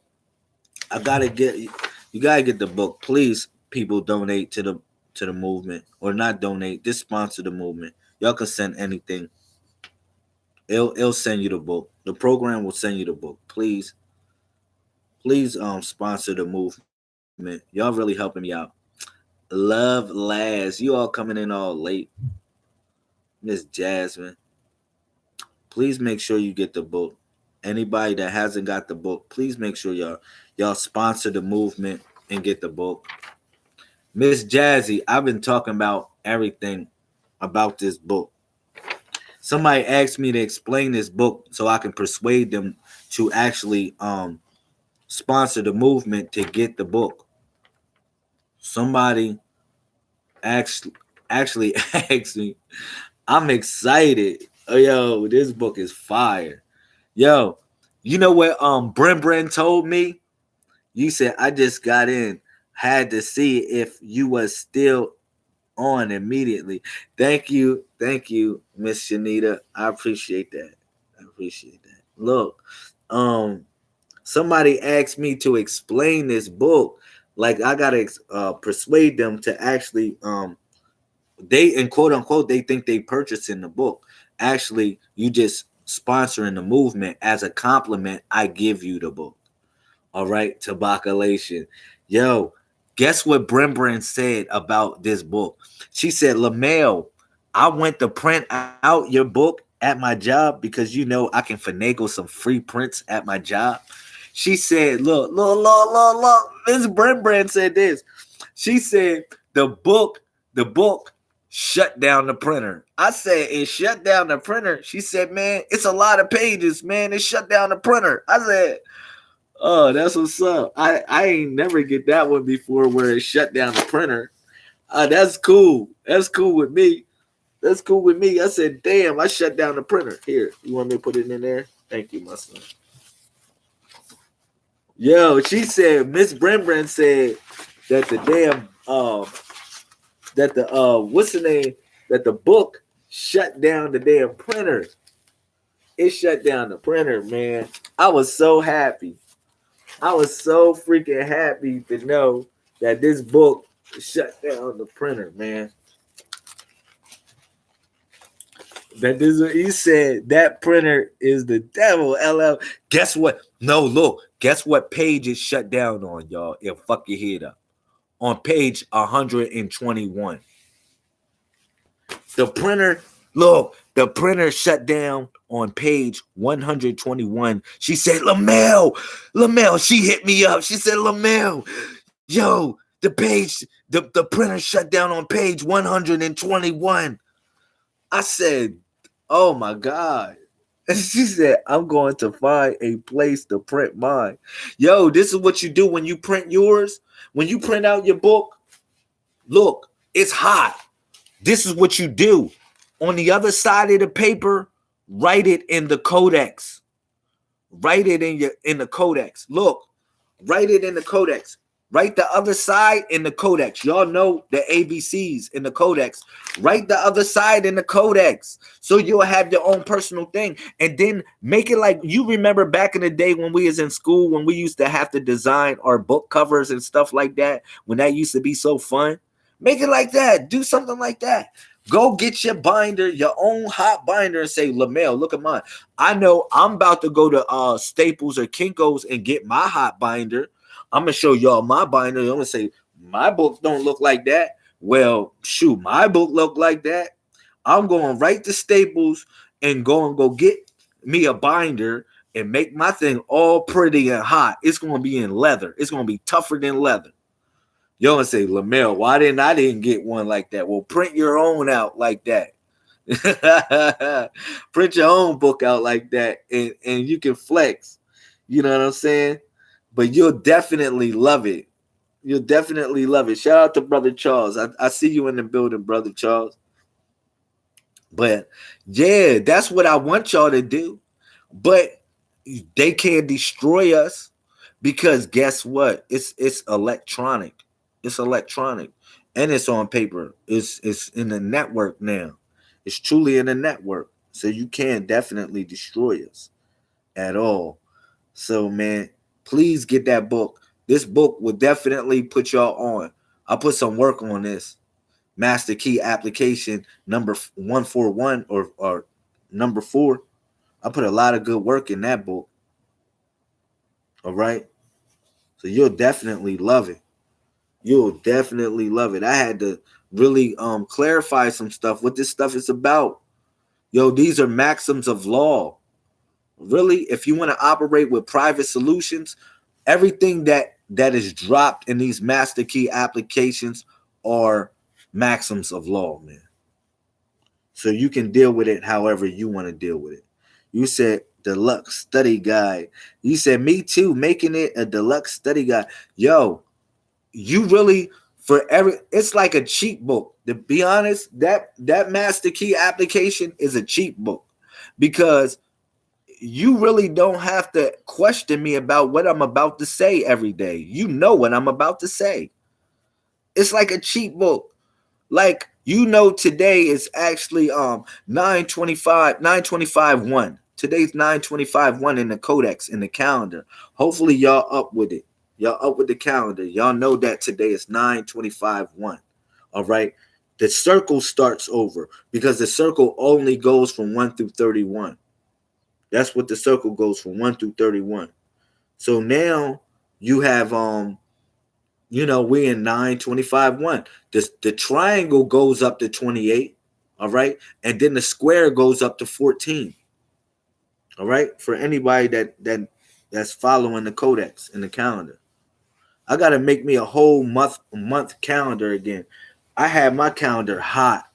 You gotta get the book. Please, people donate to the movement. Or not donate, just sponsor the movement. Y'all can send anything. It'll send you the book. The program will send you the book. Please sponsor the movement. Y'all really helping me out. Love Laz. You all coming in all late. Miss Jasmine. Please make sure you get the book. Anybody that hasn't got the book, please make sure y'all sponsor the movement and get the book. Miss Jazzy, I've been talking about everything about this book. Somebody asked me to explain this book so I can persuade them to actually sponsor the movement to get the book. Somebody actually asked me. I'm excited. Oh, yo, this book is fire. Yo, you know what Bren told me? You said I just got in, had to see if you was still on immediately. Thank you, Miss Shanita. I appreciate that. I appreciate that. Look, um, somebody asked me to explain this book. Like I gotta persuade them to actually they in quote unquote they think they purchasing the book. Actually, you just sponsoring the movement as a compliment. I give you the book. All right, Tabakalation. Yo, guess what Bren said about this book? She said, LaMail, I went to print out your book at my job because you know I can finagle some free prints at my job. She said, look. Miss Bren said this. She said, the book shut down the printer. I said, it shut down the printer. She said, man, it's a lot of pages, man. It shut down the printer. I said, oh, that's what's up. I ain't never get that one before where it shut down the printer. That's cool. That's cool with me. That's cool with me. I said, damn, I shut down the printer. Here, you want me to put it in there? Thank you, my son. Yo, she said, Miss Bren said that the damn that the what's the name? That the book shut down the damn printer. It shut down the printer, man. I was so happy. I was so freaking happy to know that this book shut down the printer, man. That this he said that printer is the devil. LL. Guess what? No, look. Guess what page it shut down on, y'all? It'll fuck your head up. On page 121. The printer, look, the printer shut down on page 121. She said, Lamel, she hit me up. She said, Lamel, yo, the printer shut down on page 121. I said, oh my God. And she said, I'm going to find a place to print mine. Yo, this is what you do when you print yours. When you print out your book, look, it's hot. This is what you do. On the other side of the paper, write it in the codex. Write it in the codex. Look, write it in the codex. Write the other side in the codex. Y'all know the ABCs in the codex. Write the other side in the codex. So you'll have your own personal thing. And then make it like, you remember back in the day when we was in school, when we used to have to design our book covers and stuff like that, when that used to be so fun. Make it like that. Do something like that. Go get your binder, your own hot binder, and say, Lamel, look at mine. I know I'm about to go to Staples or Kinko's and get my hot binder. I'm going to show y'all my binder. I'm going to say, my book don't look like that. Well, shoot, my book look like that. I'm going right to Staples and go get me a binder and make my thing all pretty and hot. It's going to be in leather. It's going to be tougher than leather. You're going to say, Lamel, why didn't I get one like that? Well, print your own out like that. Print your own book out like that, and you can flex. You know what I'm saying? But you'll definitely love it. You'll definitely love it. Shout out to Brother Charles. I see you in the building, Brother Charles. But yeah, that's what I want y'all to do. But they can't destroy us because guess what? It's electronic. It's electronic. And it's on paper. It's in the network now. It's truly in the network. So you can't definitely destroy us at all. So, man, please get that book. This book will definitely put y'all on. I put some work on this. Master Key application number 141 or number 4. I put a lot of good work in that book. All right. So you'll definitely love it. You'll definitely love it. I had to really clarify some stuff, what this stuff is about. Yo, these are maxims of law. Really, if you want to operate with private solutions, everything that is dropped in these master key applications are maxims of law, man. So you can deal with it however you want to deal with it. You said deluxe study guide. You said me too, making it a deluxe study guide. Yo, you really it's like a cheat book. To be honest, that master key application is a cheat book because you really don't have to question me about what I'm about to say every day. You know what I'm about to say. It's like a cheat book. Like, you know, today is actually 925-1. Today's 925-1 in the codex, in the calendar. Hopefully y'all up with it. Y'all up with the calendar. Y'all know that today is 925-1. All right. The circle starts over because the circle only goes from 1 through 31. That's what the circle goes from 1 through 31. So now you have we're in 925-1. The triangle goes up to 28, all right? And then the square goes up to 14. All right? For anybody that's following the codex in the calendar. I got to make me a whole month calendar again. I had my calendar hot.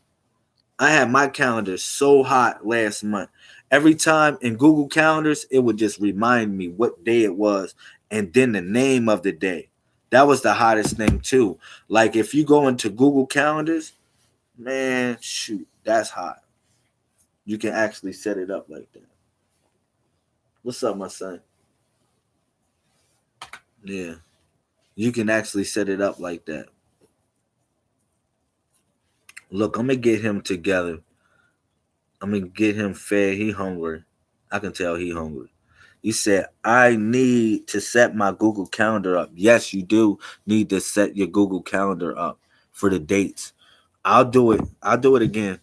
I had my calendar so hot last month. Every time in Google Calendars, it would just remind me what day it was and then the name of the day. That was the hottest thing too. Like if you go into Google Calendars, man, shoot, that's hot. You can actually set it up like that. What's up, my son? Yeah, you can actually set it up like that. Look, I'm gonna get him together. I'm gonna get him fed. He hungry. I can tell he hungry. You said I need to set my Google Calendar up. Yes, you do need to set your Google Calendar up for the dates. I'll do it. I'll do it again.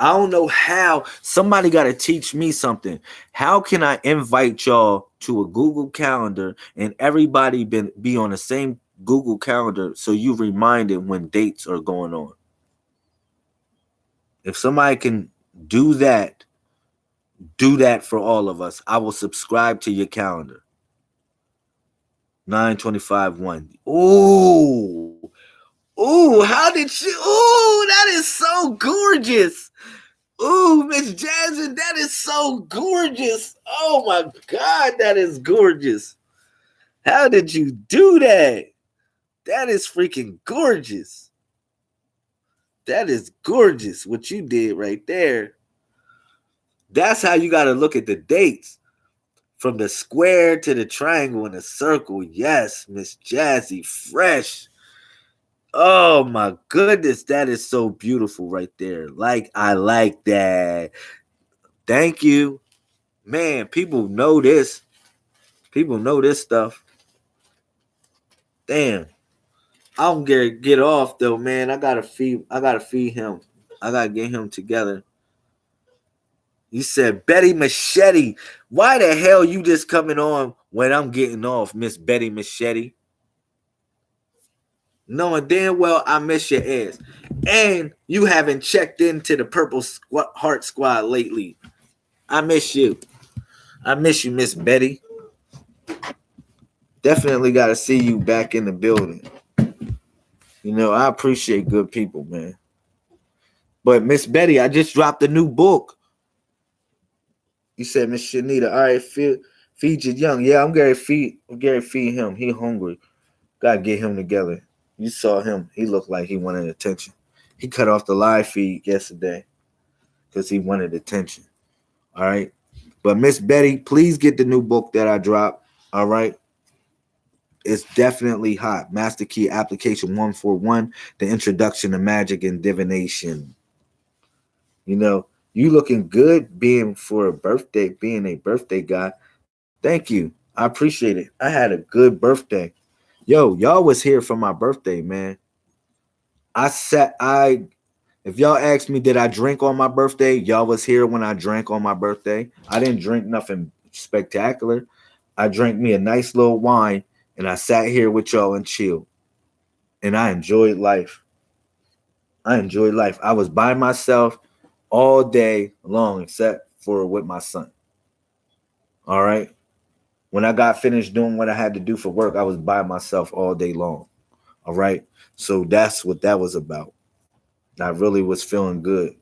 I don't know how. Somebody got to teach me something. How can I invite y'all to a Google Calendar and everybody be on the same Google Calendar so you reminded when dates are going on? If somebody can do that, do that for all of us. I will subscribe to your calendar. 925 1. Ooh. Ooh, how did you? Ooh, that is so gorgeous. Ooh, Miss Jasmine, that is so gorgeous. Oh my God, that is gorgeous. How did you do that? That is freaking gorgeous. That is gorgeous what you did right there. That's how you got to look at the dates. From the square to the triangle and the circle. Yes, Miss Jazzy, fresh. Oh my goodness, that is so beautiful right there. Like, I like that. Thank you. Man, people know this. People know this stuff. Damn. I don't get off though, man. I gotta feed him. I gotta get him together. You said Betty Machete. Why the hell you just coming on when I'm getting off, Miss Betty Machete? Knowing damn well I miss your ass. And you haven't checked into the Heart Squad lately. I miss you. I miss you, Miss Betty. Definitely got to see you back in the building. You know, I appreciate good people, man. But Miss Betty, I just dropped a new book. You said Miss Shanita, all right, feed your young. Yeah, I'm gonna feed him. He hungry. Gotta get him together. You saw him. He looked like he wanted attention. He cut off the live feed yesterday because he wanted attention. All right. But Miss Betty, please get the new book that I dropped. All right. It's definitely hot. Master Key Application 141, the introduction to magic and divination. You know, you looking good being a birthday guy. Thank you. I appreciate it. I had a good birthday. Yo, y'all was here for my birthday, man. I if y'all ask me, did I drink on my birthday? Y'all was here when I drank on my birthday. I didn't drink nothing spectacular. I drank me a nice little wine and I sat here with y'all and chilled. And I enjoyed life. I enjoyed life. I was by myself all day long, except for with my son. All right. When I got finished doing what I had to do for work, I was by myself all day long. All right. So that's what that was about. I really was feeling good.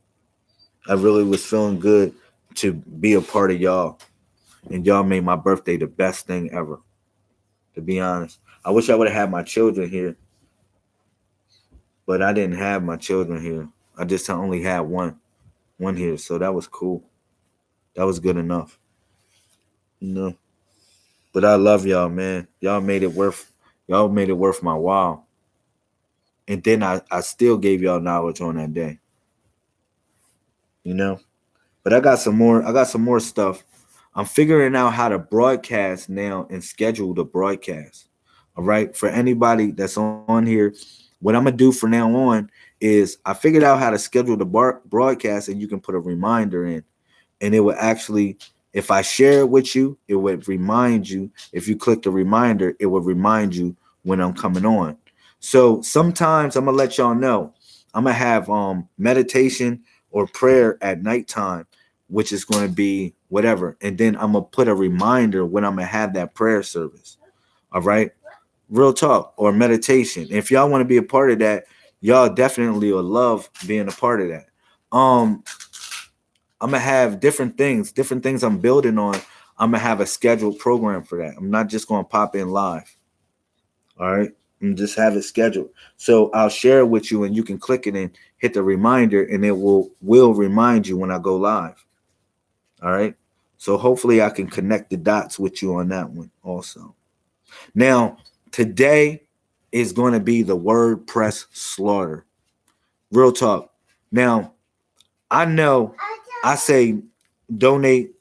I really was feeling good to be a part of y'all. And y'all made my birthday the best thing ever, to be honest. I wish I would have had my children here, but I didn't have my children here. I just only had one here. So that was cool. That was good enough. You know. But I love y'all, man. Y'all made it worth my while. And then I still gave y'all knowledge on that day. You know? But I got some more stuff. I'm figuring out how to broadcast now and schedule the broadcast. All right. For anybody that's on here, what I'm gonna do from now on is I figured out how to schedule the broadcast and you can put a reminder in. And it would actually, if I share it with you, it would remind you. If you click the reminder, it would remind you when I'm coming on. So sometimes I'm gonna let y'all know. I'm gonna have meditation or prayer at nighttime, which is going to be whatever. And then I'm going to put a reminder when I'm going to have that prayer service. All right. Real talk or meditation. If y'all want to be a part of that, y'all definitely will love being a part of that. um I'm gonna have different things I'm building on. I'm gonna have a scheduled program for that. I'm not just gonna pop in live. All right. And just have it scheduled. So I'll share it with you and you can click it and hit the reminder and it will remind you when I go live. All right. So hopefully I can connect the dots with you on that one also. Now, today is going to be the WordPress slaughter. Real talk. Now, I know I say donate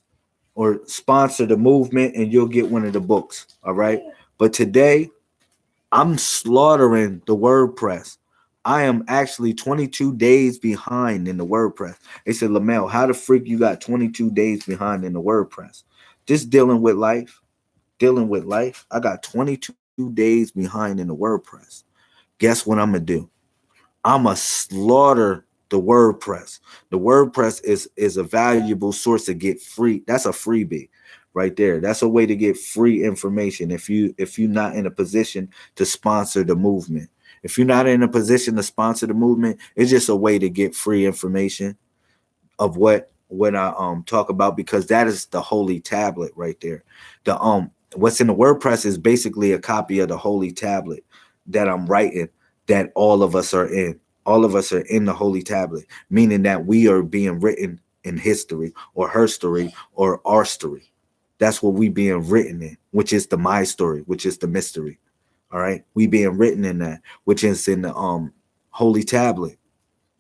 or sponsor the movement and you'll get one of the books. All right. But today I'm slaughtering the WordPress. I am actually 22 days behind in the WordPress. They said, Lamel, how the freak you got 22 days behind in the WordPress? Just dealing with life. Dealing with life. I got 22 days behind in the WordPress. Guess what I'm going to do? I'm going to slaughter the WordPress. The WordPress is a valuable source to get free. That's a freebie right there. That's a way to get free information if you're not in a position to sponsor the movement. If you're not in a position to sponsor the movement, it's just a way to get free information of what I talk about, because that is the holy tablet right there. The what's in the WordPress is basically a copy of the holy tablet that I'm writing, that all of us are in. All of us are in the holy tablet, meaning that we are being written in history or her story or our story. That's what we being written in, which is the my story, which is the mystery. All right. We being written in that, which is in the holy tablet.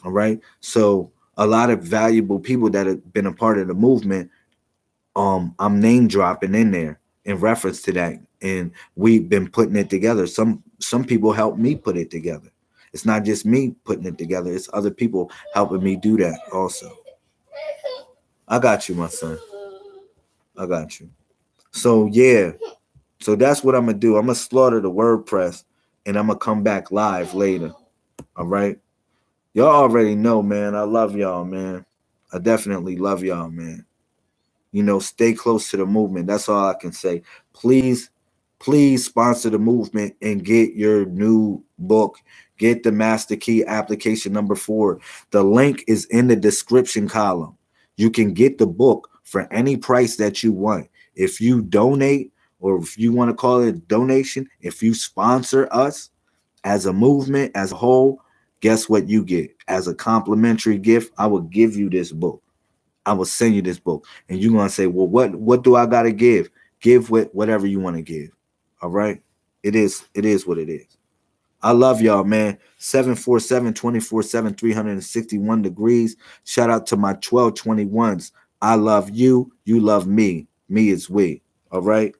All right. So a lot of valuable people that have been a part of the movement, I'm name dropping in there in reference to that. And we've been putting it together. Some people helped me put it together. It's not just me putting it together, it's other people helping me do that also. I got you, my son. I got you. So yeah. So that's what I'm gonna do. I'm gonna slaughter the WordPress and I'm gonna come back live later. All right. Y'all already know, man. I love y'all, man. I definitely love y'all, man. Stay close to the movement. That's all I can say. Please, please sponsor the movement and get your new book. Get the Master Key application number 4. The link is in the description column. You can get the book for any price that you want. If you donate, or if you want to call it a donation, if you sponsor us as a movement, as a whole, guess what you get? As a complimentary gift, I will give you this book. I will send you this book. And you're gonna say, well, what do I gotta give? Give whatever you want to give. All right. It is what it is. I love y'all, man. 747 24/7 361 degrees. Shout out to my 1221s. I love you. You love me. Me is we. All right.